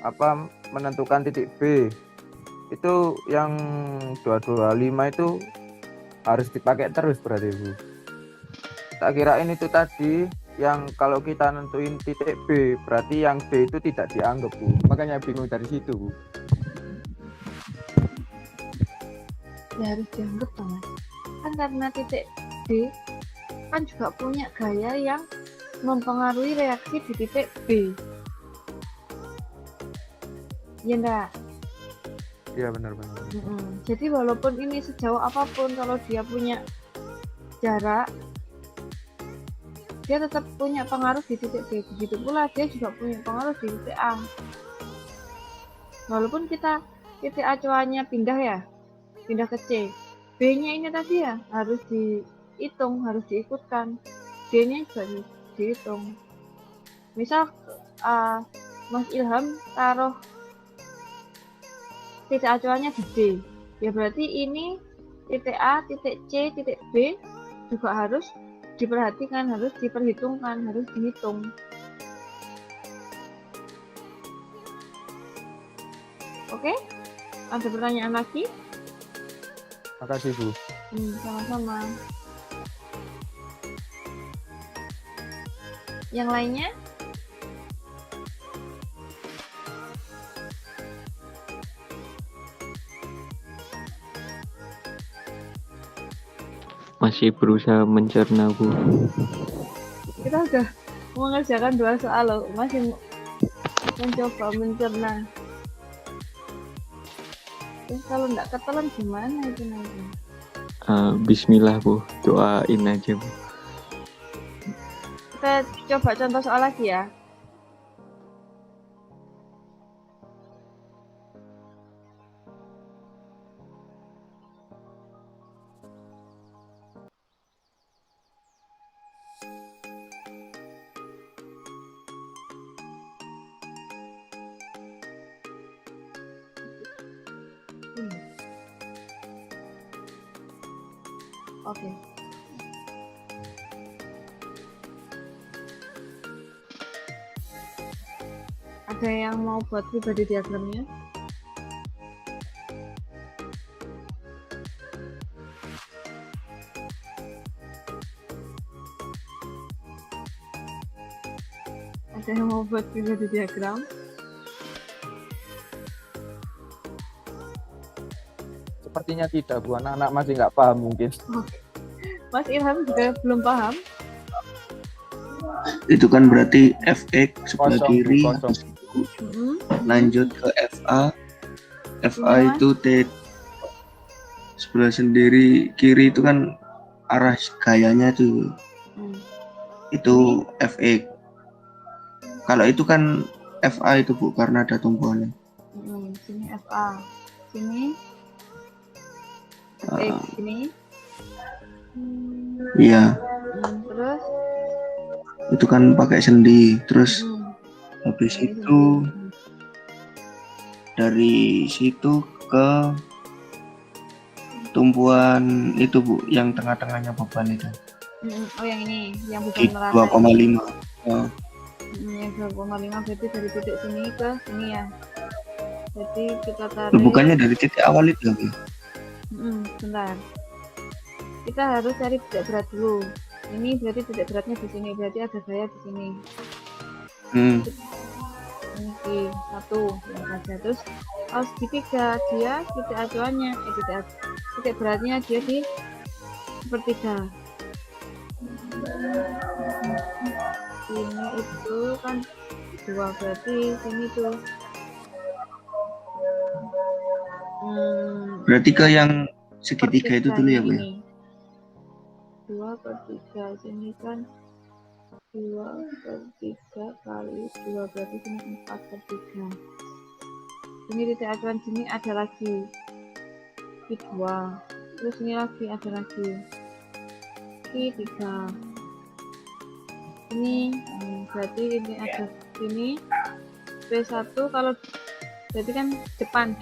apa menentukan titik B itu yang 225 itu harus dipakai terus berarti Bu. Tak kirain itu tadi yang kalau kita nentuin titik B berarti yang B itu tidak dianggap Bu. Makanya bingung dari situ Bu. Ya harus dianggap Mas. Kan karena titik B kan juga punya gaya yang mempengaruhi reaksi di titik B. Ya enggak? Iya benar-benar. Jadi walaupun ini sejauh apapun, kalau dia punya jarak, dia tetap punya pengaruh di titik B. Begitu pula dia juga punya pengaruh di titik A. Walaupun kita titik acuannya pindah ya, pindah ke C, B-nya ini tadi ya harus dihitung, harus diikutkan. D-nya juga dihitung. Misal Mas Ilham taruh titik acuannya di D, ya berarti ini titik A, titik C, titik B juga harus diperhatikan, harus diperhitungkan, harus dihitung. Oke? Ada pertanyaan lagi? Makasih Bu. Sama-sama. Yang lainnya? Masih berusaha mencerna Bu. Kita udah mengerjakan 2 soal loh, masih mencoba mencerna. Terus kalau nggak ketelan gimana itu nanti? Bismillah Bu, doain aja Bu. Kita coba contoh soal lagi ya. Oke. Ada yang mau buat pribadi diagramnya? Ada yang mau buat pribadi diagram? sepertinya tidak, Bu. Anak-anak masih nggak paham mungkin. Mas Ilham juga belum paham. Itu kan berarti FX sebelah Kosong, Bu, kiri, kosong. habis itu lanjut ke FA. FA Iya. itu T sebelah sendiri kiri itu kan arah gayanya tuh. Hmm. Itu FX. Kalau itu kan FA itu Bu karena ada tumpuannya. Sini FA, sini FX, sini. Iya, Terus itu kan pakai sendi. Terus habis ini itu sini. dari situ ke tumpuan itu Bu, yang tengah-tengahnya beban itu. Oh yang ini, yang Di bukan merata. 2,5. Oh, Yang 2,5 berarti dari titik sini ke sini ya. Jadi kita tarik. bukannya dari titik awal itu ya Bu? Bentar. Kita harus cari titik berat dulu. Ini berarti titik beratnya di sini, berarti ada gaya di sini. Ini satu, yang saja. Terus kalau segitiga dia titik acuannya, titik beratnya dia di sepertiga. Ini itu kan 2 berarti sini tuh. Berarti ke yang segitiga itu dulu ya Bu ya? 2/3 sini kan 2/3 kali 2 berarti sini 4/3. Ini titik acuan sini ada lagi ini 2, terus ini lagi ada lagi ini 3. Ini berarti ini ada sini P1 kalau berarti kan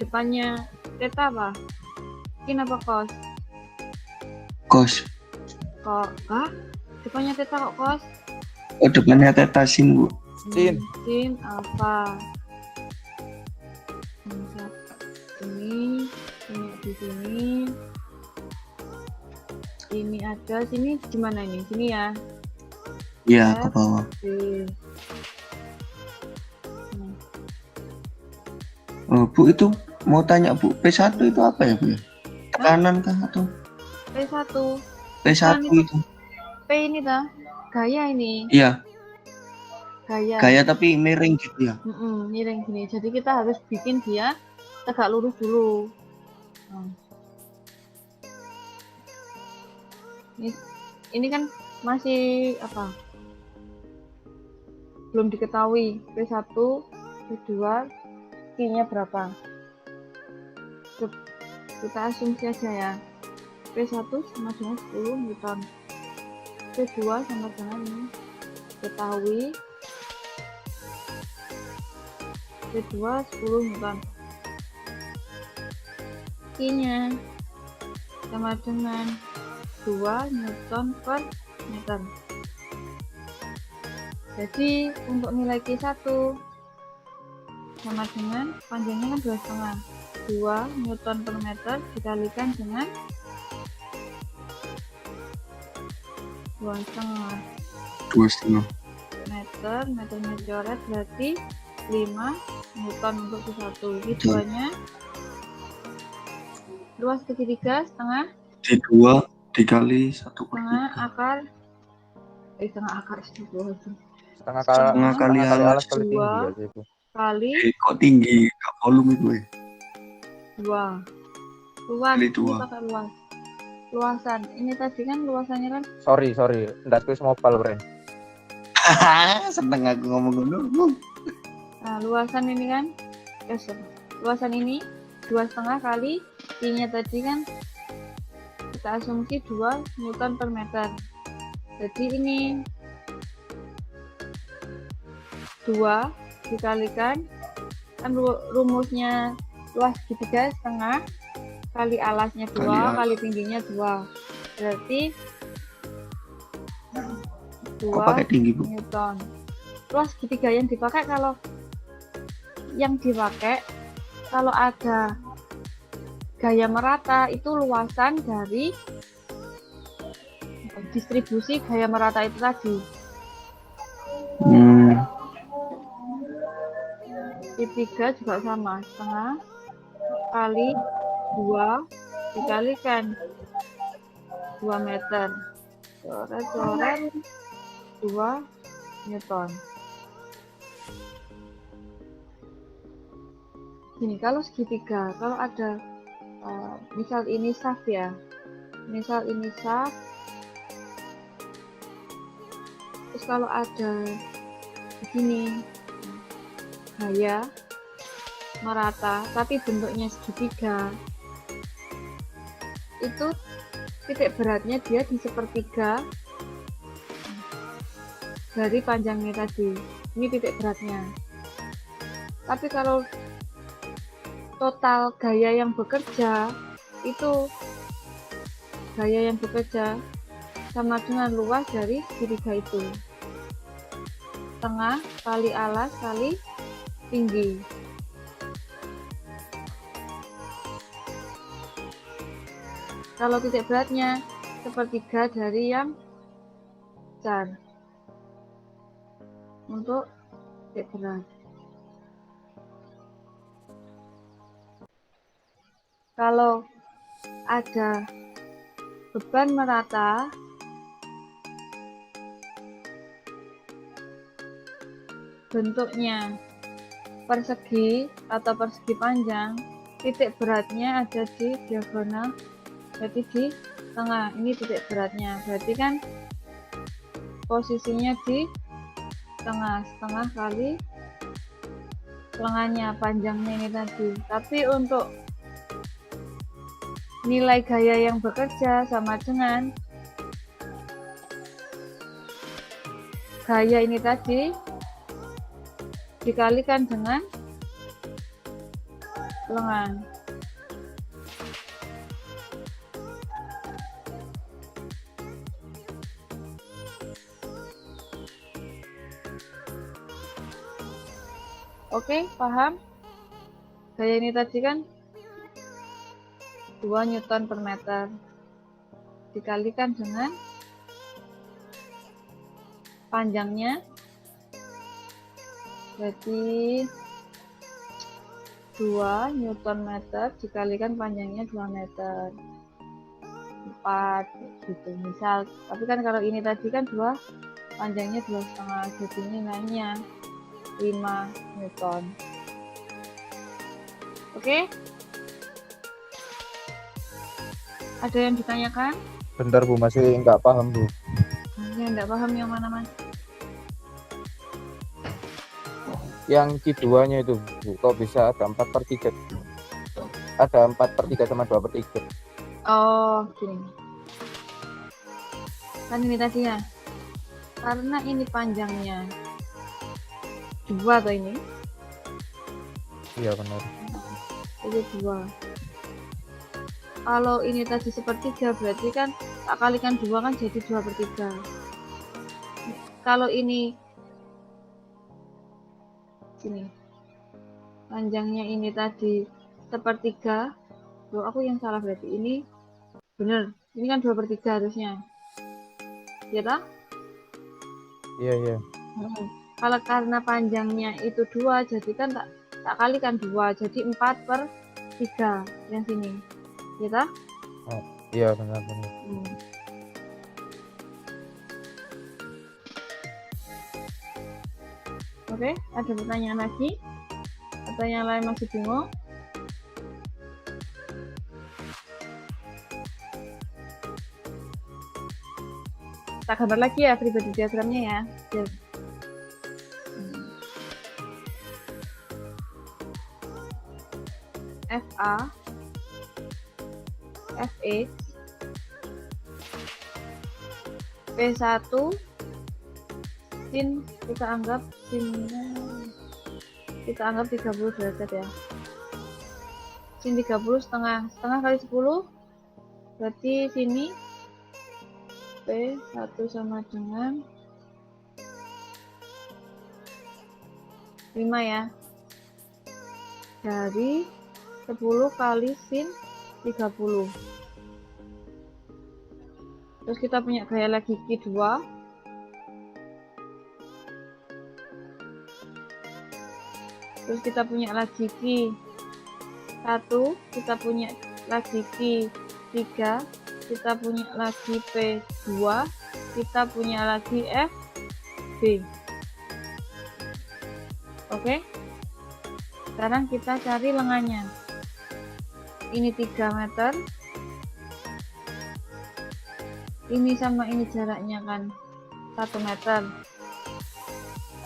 depannya theta apa? Sin apa cos? Cos. Kok depannya theta kok cos? Oh, depannya theta sin Bu. Sin. Sin alfa. Ini di sini. Ini ada sini gimana ini? Sini ya. Iya, ke bawah. Oke. Oh, Bu itu mau tanya Bu, P1 itu apa ya Bu ya? Tekanan kah atau P1. P1 itu? P ini dah. Gaya ini. Iya, Gaya. gaya tapi miring gitu ya. Miring gini. Jadi kita harus bikin dia tegak lurus dulu. Ini kan masih apa? Belum diketahui P1, P2, Q-nya berapa. Kita asumsi aja ya. P1 sama dengan 10 Newton. P2 sama dengan ini. Ketahui P2 10 Newton. Q-nya sama dengan 2 Newton per meter. Jadi untuk nilai Q1 sama dengan panjangnya kan 2,5. 2 Newton per meter dikalikan dengan 2,5 meternya coret berarti 5 Newton untuk Q1. Ini duanya luas segitiga setengah Di 2 dikali 1/3. setengah akar Setengah kali alas kali tinggi Dua. aja itu. kali Kok tinggi? Kak volume itu ya? 2 luas. Kali Ini 2. pakai luasan ini tadi kan luasannya kan Sorry, ndak kuis mobile, friend. Seneng aku ngomong dulu. nah luasan ini kan luasan ini 2,5 kali I-nya tadi kan kita asumsi 2 Newton per meter. Jadi ini 2 dikalikan kan rumusnya luas segitiga setengah kali alasnya 2 kali tingginya 2 berarti 2 pakai tinggi Bu? Newton. Luas segitiga yang dipakai kalau ada gaya merata itu luasan dari distribusi gaya merata itu tadi. I3 juga sama setengah kali 2 dikalikan 2 meter. Coret-coret 2 Newton. Gini, kalau segitiga, kalau ada misal ini shaft ya, misal ini shaft, terus kalau ada begini gaya merata tapi bentuknya segitiga, itu titik beratnya dia di sepertiga dari panjangnya tadi. Ini titik beratnya. Tapi kalau total gaya yang bekerja itu sama dengan luas dari segitiga itu, tengah kali alas kali tinggi. Kalau titik beratnya sepertiga dari yang besar untuk titik berat. Kalau ada beban merata, bentuknya persegi atau persegi panjang, titik beratnya ada di diagonal, berarti di tengah. Ini titik beratnya, berarti kan posisinya di tengah, setengah kali lengannya, panjangnya ini tadi. Tapi untuk nilai gaya yang bekerja sama dengan gaya ini tadi dikalikan dengan lengan. Oke, paham? Gaya ini tadi kan 2 Newton per meter dikalikan dengan panjangnya, berarti 2 Newton meter dikalikan panjangnya 2 meter 4 gitu misal. Tapi kan kalau ini tadi kan 2 panjangnya 2,5, jadi nilainya 5 Newton. Oke? Ada yang ditanyakan? Bentar Bu, masih nggak paham Bu. Yang nggak paham yang mana Mas? Yang Q2-nya itu Bu, kok bisa ada 4/3? Ada 4/3 sama 2/3. Oh, gini. Kan ini tadi ya. Karena ini panjangnya 2 atau ini? Iya benar. Ini 2. Kalau ini tadi sepertiga, berarti kan tak kalikan 2 kan jadi 2/3. Kalau ini sini, panjangnya ini tadi sepertiga. Loh, aku yang salah berarti. Ini bener. Ini kan 2/3 harusnya. Ya tak? Iya. Kalau karena panjangnya itu 2, jadi kan tak kalikan 2, jadi 4/3 yang sini. Ya tak? Oh, iya benar. Oke, ada pertanyaan lagi? Atau yang lain masih bingung? Tak gambar lagi ya pribadi diagramnya ya. FA FX P1 sin kita anggap 30 derajat ya. Sin 30 setengah kali 10 berarti sini P1 sama dengan 5 ya. Dari 10 kali sin 30. Terus kita punya gaya lagi Q2. Terus kita punya lagi Q1, kita punya lagi Q2. P3, kita punya lagi P2, kita punya lagi FB. Oke, sekarang kita cari lengannya. Ini 3 meter, ini sama ini jaraknya kan 1 meter,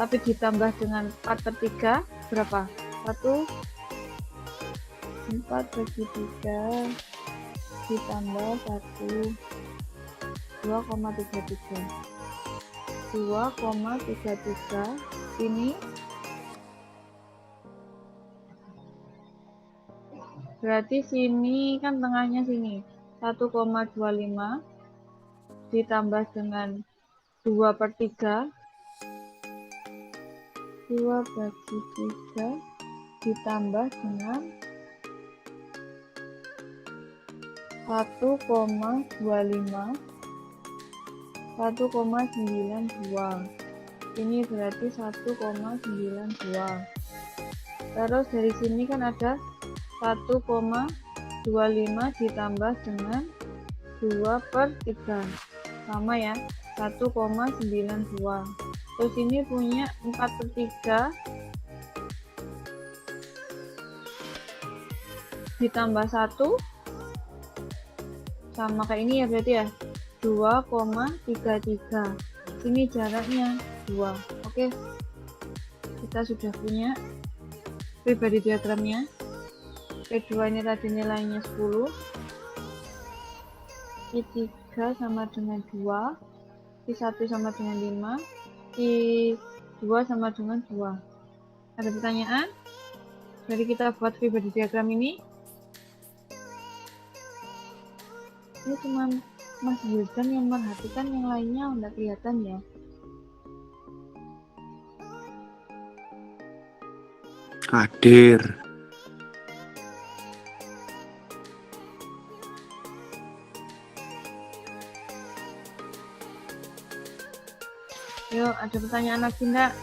tapi ditambah dengan 4/3 berapa? 4 bagi 3 ditambah 1, 2,33. 2,33 ini berarti sini kan tengahnya sini 1,25 ditambah dengan 2/3, 2 bagi 3 ditambah dengan 1,25, 1,92. Ini berarti 1,92. Terus dari sini kan ada 1,25 ditambah dengan 2/3, sama ya, 1,92. Terus ini punya 4/3 ditambah 1 sama kayak ini ya, berarti ya 2,33. Sini jaraknya 2. Oke, kita sudah punya pribadi diagramnya. P2 ini tadi nilainya 10, P3 sama dengan 2, P1 sama dengan 5, P2 sama dengan 2. Ada pertanyaan? Jadi kita buat pribadi diagram ini. Ini cuma Mas Wildan yang memperhatikan, yang lainnya udah kelihatan ya. Hadir. Yuk, ada pertanyaan lagi enggak?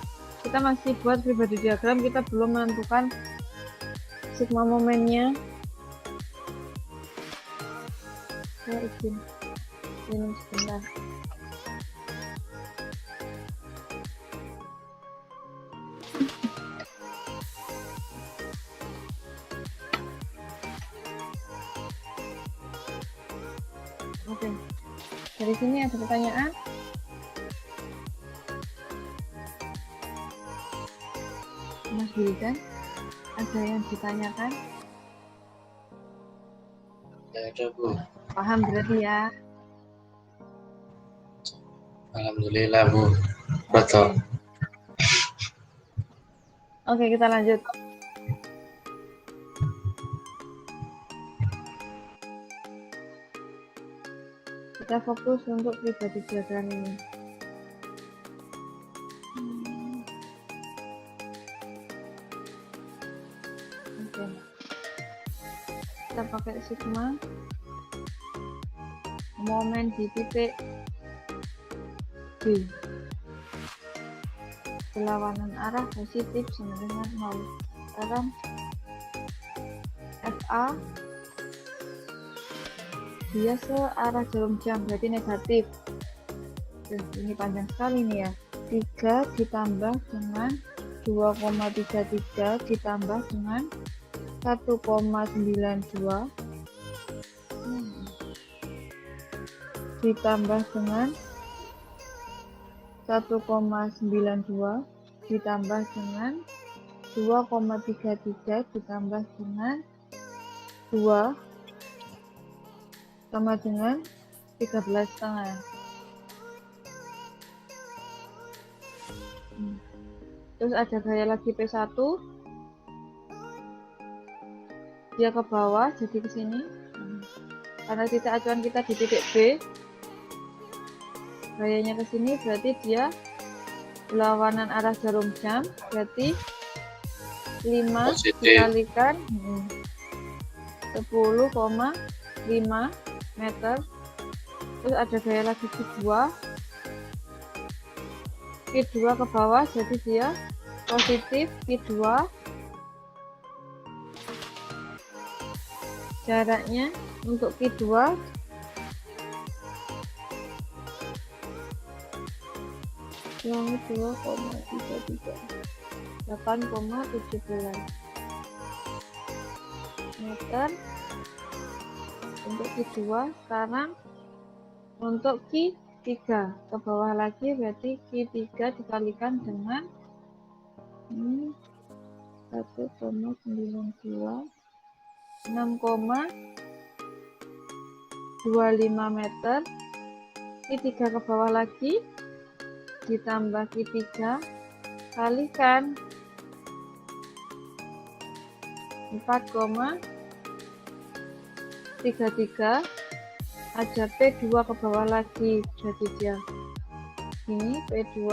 Kita masih buat pribadi diagram, kita belum menentukan sigma momennya. Saya izin minum sebentar. Oke, dari sini ada pertanyaan? Mas Wildan, ada yang ditanyakan? Ya ada Bu. Paham berarti ya? Alhamdulillah Bu. Betul. Oke, kita lanjut. Kita fokus untuk pribadi diagram ini. Oke. Kita pakai sigma momen di titik B. Berlawanan arah positif sama dengan 0. Sekarang FA dia searah jarum jam, berarti negatif. Ini panjang sekali nih ya. 3 ditambah dengan 2,33 ditambah dengan 1,92 ditambah dengan 1,92 ditambah dengan 2,33 ditambah dengan 2 sama dengan 13,5. Terus ada gaya lagi P1, dia ke bawah jadi ke sini. Karena titik acuan kita di titik B, gayanya ke sini, berarti dia berlawanan arah jarum jam, berarti 5 Positif. dikalikan 10,5 meter. Terus ada gaya lagi Q2 ke bawah, jadi dia positif Q2, jaraknya Untuk Q2 2,33 8,17 meter untuk Q2. Sekarang untuk Q3 ke bawah lagi, berarti Q3 dikalikan dengan 1,92 6,25 meter. Q3 ke bawah lagi ditambah Q3 kalikan 4,33, aja P2 ke bawah lagi, jadi dia ini P2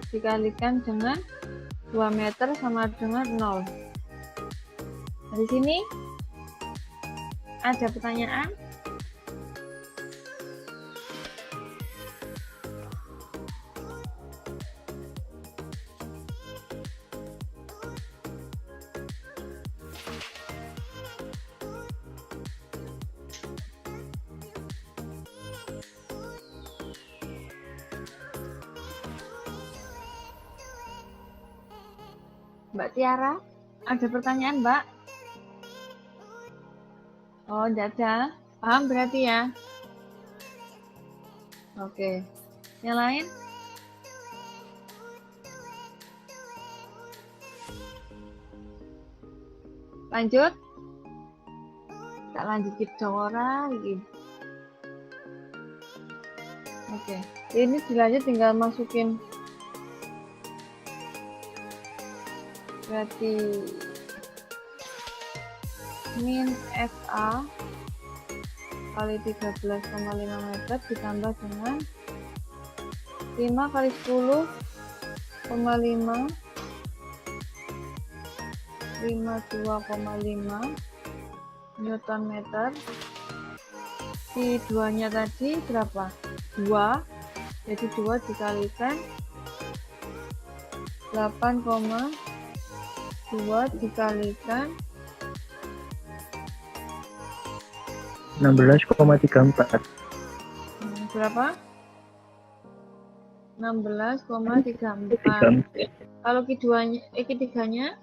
dikalikan dengan 2 meter sama dengan 0. Dari sini ada pertanyaan? Mbak Tiara, ada pertanyaan, Mbak? Oh, tidak ada. Paham berarti ya? Oke. Yang lain? Lanjut? Tak lanjut kita orang lagi. Oke. Ini dilanjut tinggal masukin. Berarti min FA kali 13,5 meter ditambah dengan 5 kali 10,5 52,5 Newton meter. Si 2 nya tadi berapa? 2, jadi 2 dikalikan 8,2 dikalikan 16,34. Berapa? 16,34. Kalau Q3-nya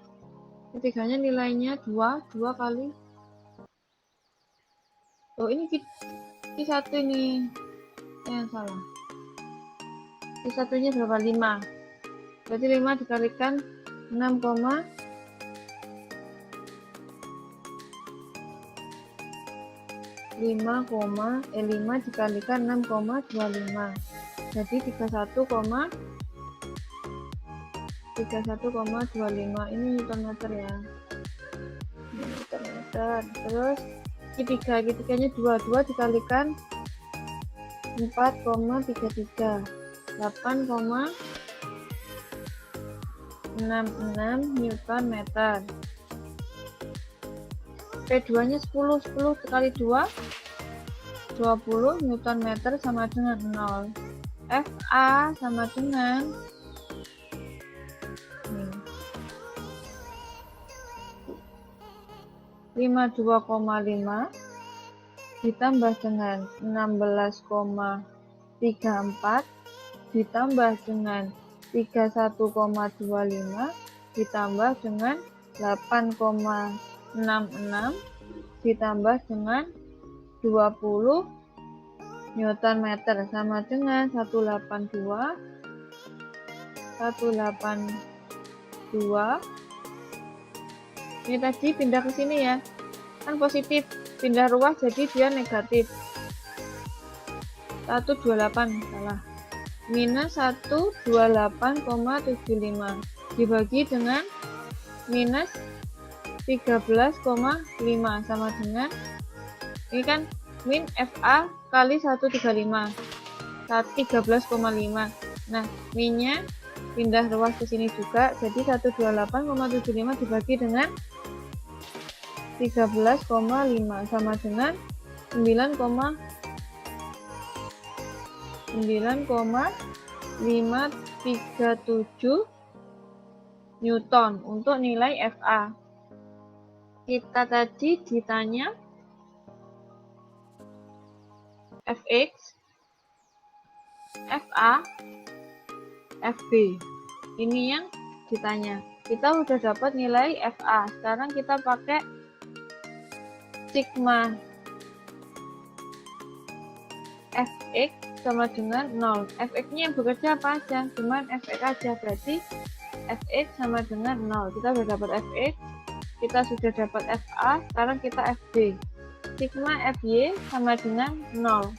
nilainya 2 kali. Oh, ini Q1 ini yang salah. Q1-nya berapa? 5. Berarti 5 dikalikan 6, 5 dikalikan 6,25, jadi 31,25 ini Newton meter ya, Newton meter. Terus Q3-nya 2 dikalikan 4,33, 8,66 Newton meter. P2-nya 10 kali 2 20 Newton meter sama dengan 0. FA sama dengan 52,5 ditambah dengan 16,34 ditambah dengan 31,25 ditambah dengan 8,66 ditambah dengan 20 Newton meter sama dengan 182. Ini tadi pindah ke sini ya, kan positif, pindah ruas jadi dia negatif. 128 salah, minus 128,75 dibagi dengan minus 13,5 sama dengan, ini kan min FA kali 135 13,5. Nah, minnya pindah ruas ke sini juga, jadi 128,75 dibagi dengan 13,5 sama dengan 9,537 Newton untuk nilai FA. Kita tadi ditanya fx, fa, fb. Ini yang ditanya. Kita udah dapat nilai fa. Sekarang kita pakai sigma fx sama dengan 0. Fx-nya yang bekerja apa aja? Cuman fx aja, berarti fx sama dengan 0. Kita sudah dapat fx, kita sudah dapat fa, sekarang kita fb. Sigma fy sama dengan 0.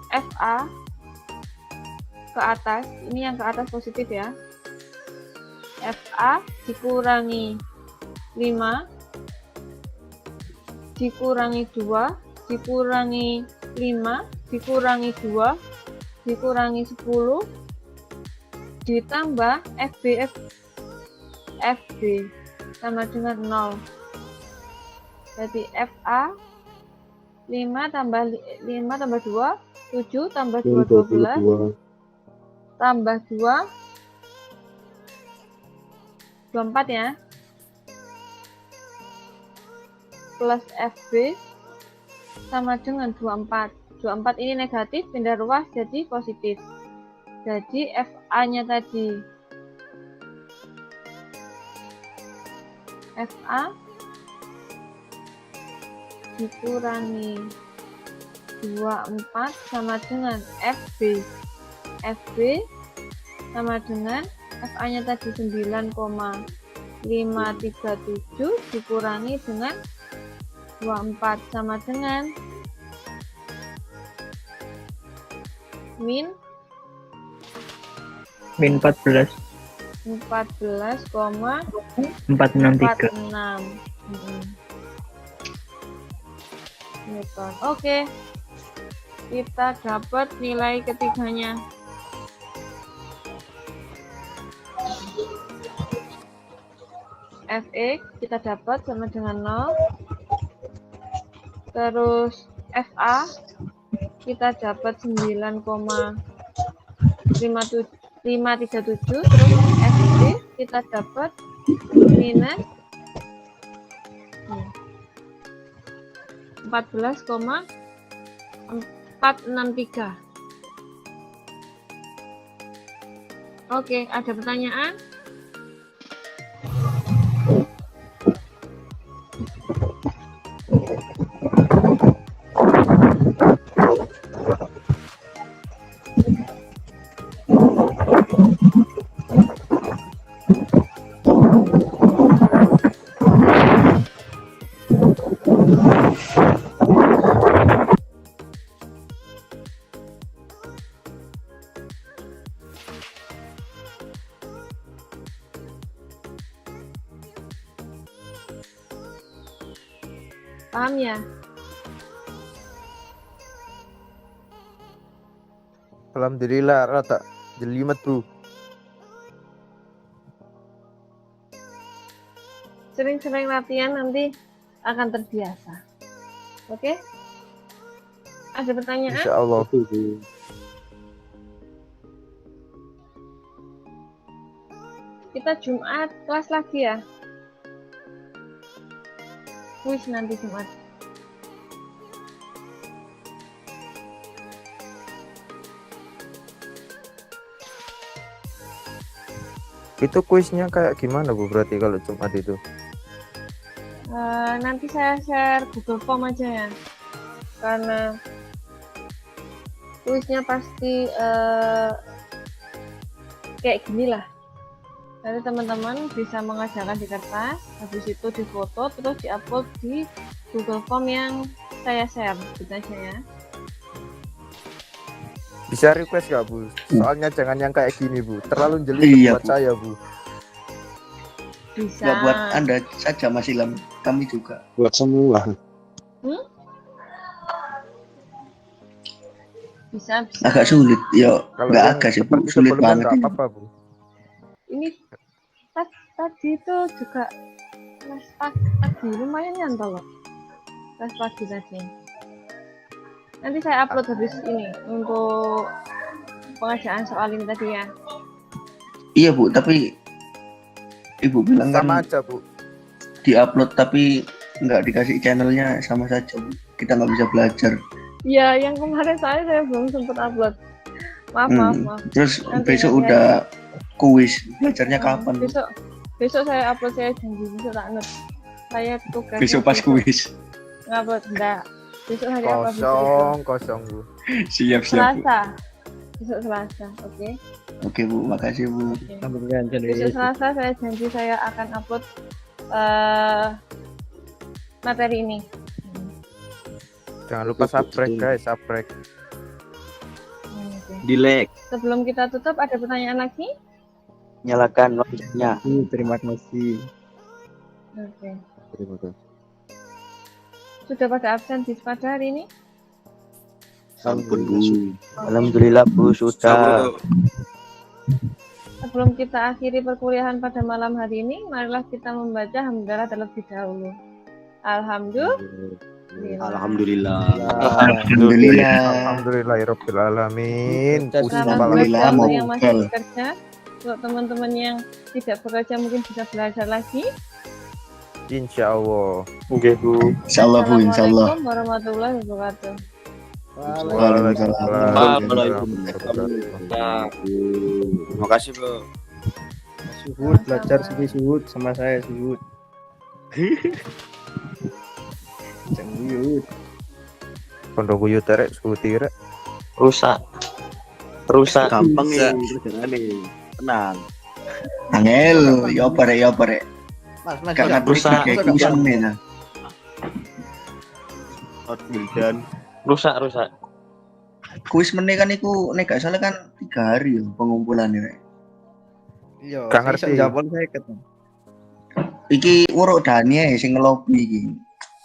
fa ke atas, ini yang ke atas positif ya. fa dikurangi 5 dikurangi 2 dikurangi 5 dikurangi 2 dikurangi 10 ditambah FB sama dengan 0. Jadi FA 5 tambah 2 7 tambah 2 12 tambah 2 24 ya, plus FB sama dengan 24. 24 ini negatif, pindah ruas jadi positif. Jadi FA-nya tadi FA dikurangi 24 sama dengan FB. FB sama dengan FA-nya tadi 9,537 dikurangi dengan 24 sama dengan min 14,463. 14,463 Newton. Oke, kita dapat nilai ketiganya. Fx kita dapat sama dengan 0. Terus FA kita dapat 9,537. Terus FB kita dapat minus 14,463. Oke, ada pertanyaan? Paham ya? Alhamdulillah rata jelimet bro. Sering-sering latihan nanti akan terbiasa. Oke? Ada pertanyaan? Insya Allah. Kita Jumat kelas lagi ya? Kuis nanti Jumat. Itu kuisnya kayak gimana Bu berarti kalau Jumat itu? Nanti saya share Google Form aja ya. Karena kuisnya pasti kayak gini lah. Nanti teman-teman bisa mengerjakan di kertas, habis itu difoto, terus diupload di Google Form yang saya share, gitu aja ya. Bisa request gak Bu? Soalnya jangan yang kayak gini Bu, terlalu jeli Iya, buat Bu. saya Bu. Bisa. Nggak buat Anda saja Mas Ilham, kami juga. Buat semua. Bisa. Agak sulit, ya Kalau nggak yang agak sih, Bu. seperti Sulit sebelumnya banget nggak ini. apa-apa Bu. Ini tadi itu juga kelas pagi lumayan nyantol loh. Kelas pagi tadi. Nanti saya upload habis ini untuk pengerjaan soal ini tadi ya. Iya Bu, tapi Ibu bilang Sama kan aja Bu. diupload tapi nggak dikasih channelnya, sama saja Bu. Kita nggak bisa belajar. Ya, yang kemarin saya belum sempat upload. Maaf, maaf, maaf. Terus Nanti besok aja. udah kuis. Belajarnya Nah, kapan? besok saya upload, saya janji besok tak nut. Saya tugas. Besok pas kuis. Ngupload enggak. Besok hari apa? Besok. Kosong Bu. Siap. Bu. Selasa. Besok Selasa, oke. Oke Bu, makasih Bu. Besok Selasa saya janji saya akan upload materi ini. Jangan lupa subscribe guys, subscribe. Oke. Dilek. Sebelum kita tutup, ada pertanyaan lagi? Nyalakan loncengnya. Terima kasih. Oke. Terima kasih. Sudah pada absen di pada hari ini? Ampun Bu. Alhamdulillah Bu sudah. Sebelum kita akhiri perkuliahan pada malam hari ini, marilah kita membaca hamdalah terlebih dahulu. Alhamdulillah. Alhamdulillah. Alhamdulillahirabbil alamin. Selamat Alhamdulillah, untuk mau yang masih buka. bekerja. Untuk teman-teman yang tidak bekerja mungkin bisa belajar lagi. Insyaallah. Oke Bu. Insyaallah Bu, insyaallah. Assalamualaikum warahmatullahi wabarakatuh. Waalaikumsalam. Terima kasih Bu. Suhud, belajar suhud sama saya suhud. Cenguyut. Pondok Guyut terek sutir. Rusak. Gampang nih kerjaannya. Tenang. Angel, yo pare. Mas, Gak ngerti kayak kuisan nih. Nah. Dan Rusak. Kuis meneh kan iku nek gak salah kan 3 hari yo pengumpulannya. Rek. Iya, Gak ngerti. Jawab saya ketemu. Iki uruk Dani ae sing ngelobi iki.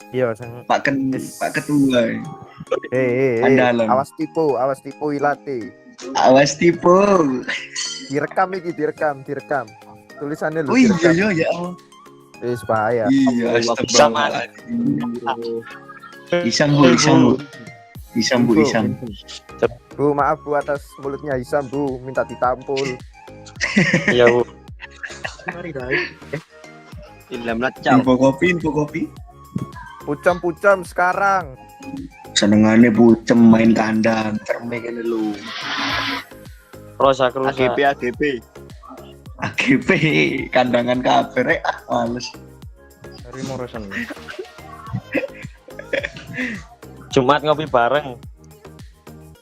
Iya, sing Pak Ketua. Andalan. awas tipu ilate. Awas tipu. Direkam. Tulisannya lu Oh iya direkam. yo ya Allah. Wis bahaya. Iya, astagfirullahaladzim. Isam Bu. Bu, maaf Bu atas mulutnya Hisam Bu, minta ditampul. Iya Bu. Ilham Lacam. Info kopi. Pucam sekarang. Senengane bucem main kandang, cerme kene lu. Rusak. AGP. AGP kandangan kabeh rek, males. Hari Morosan. Jumat ngopi bareng.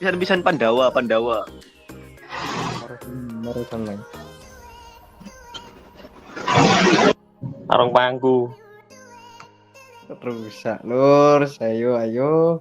Pisan Pandawa. Morosan lang. Arung pangku. Rusak, Lur. Ayo.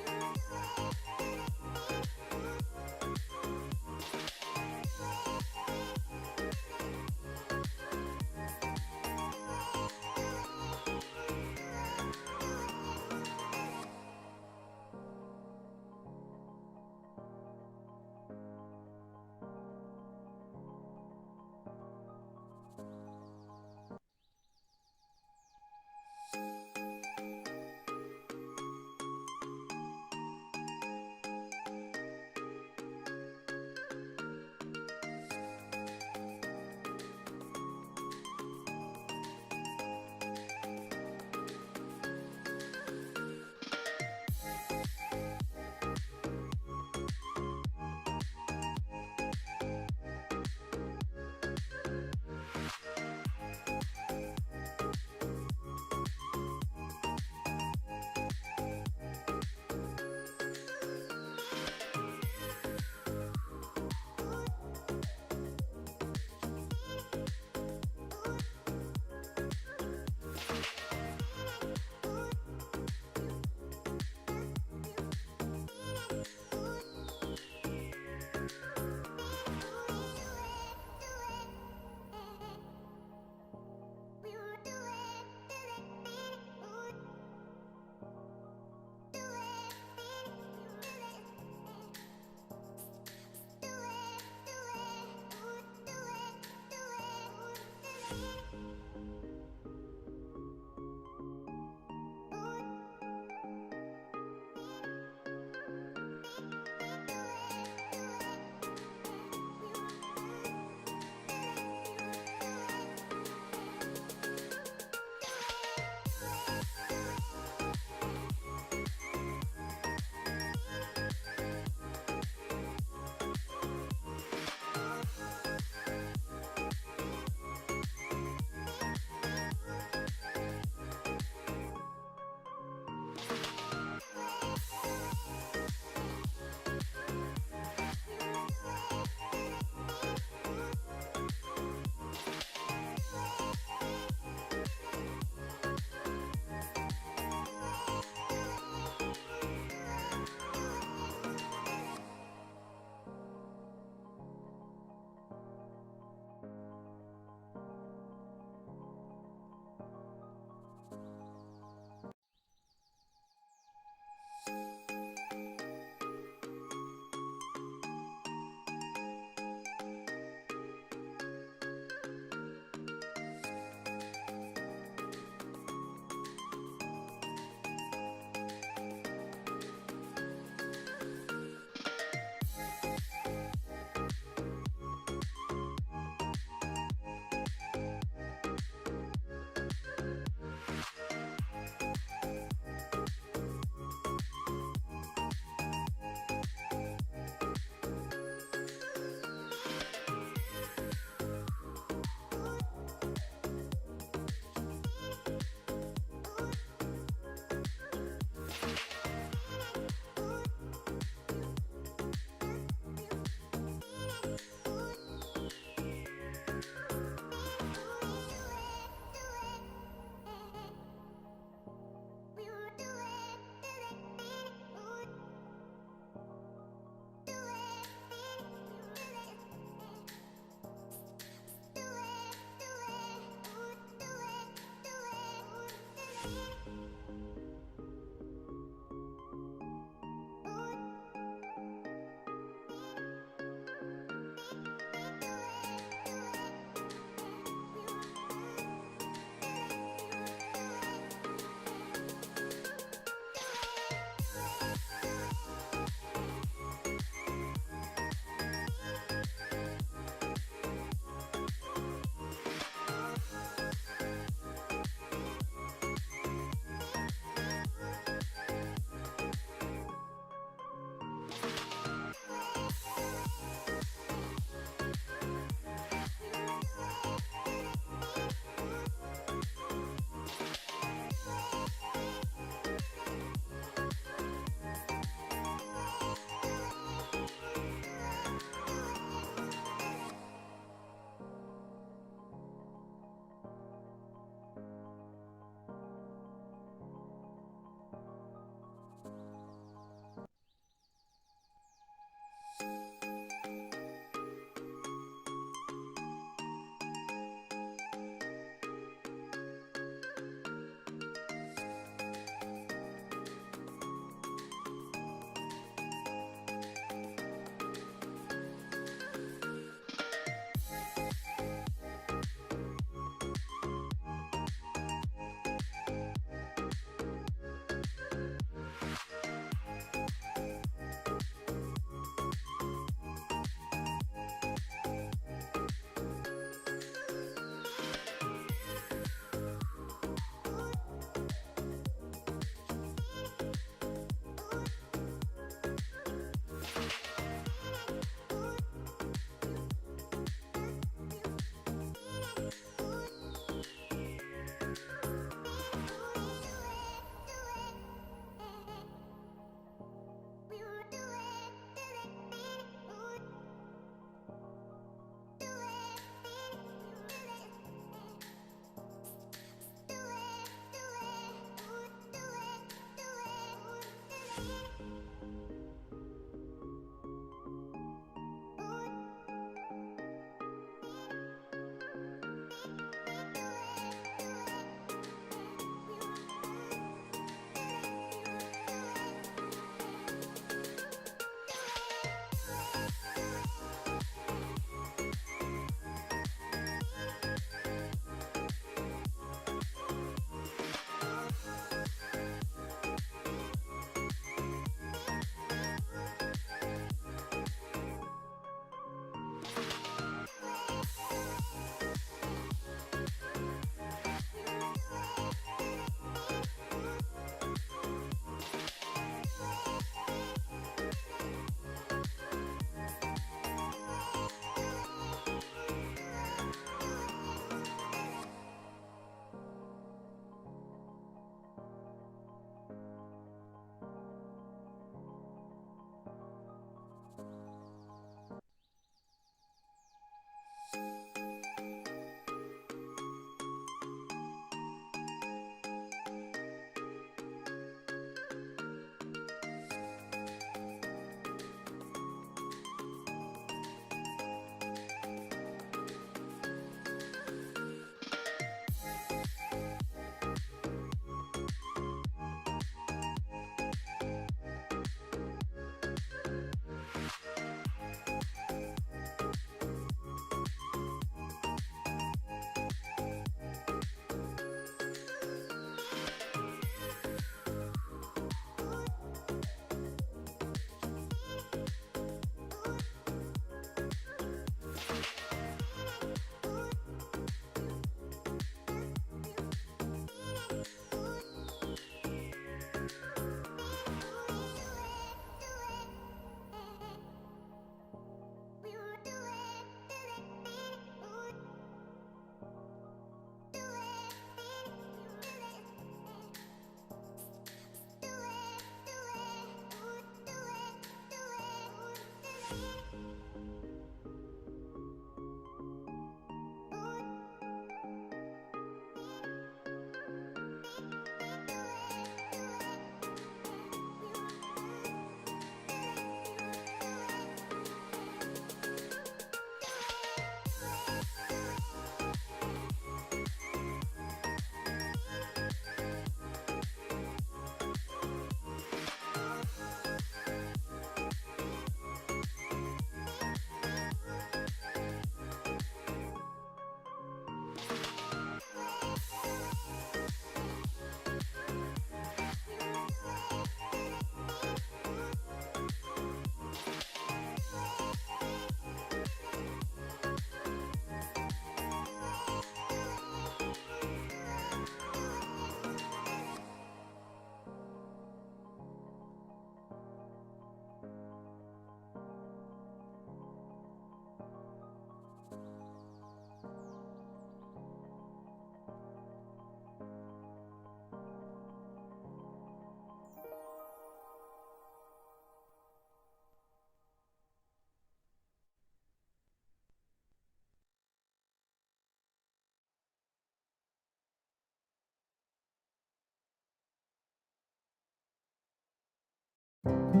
Bye.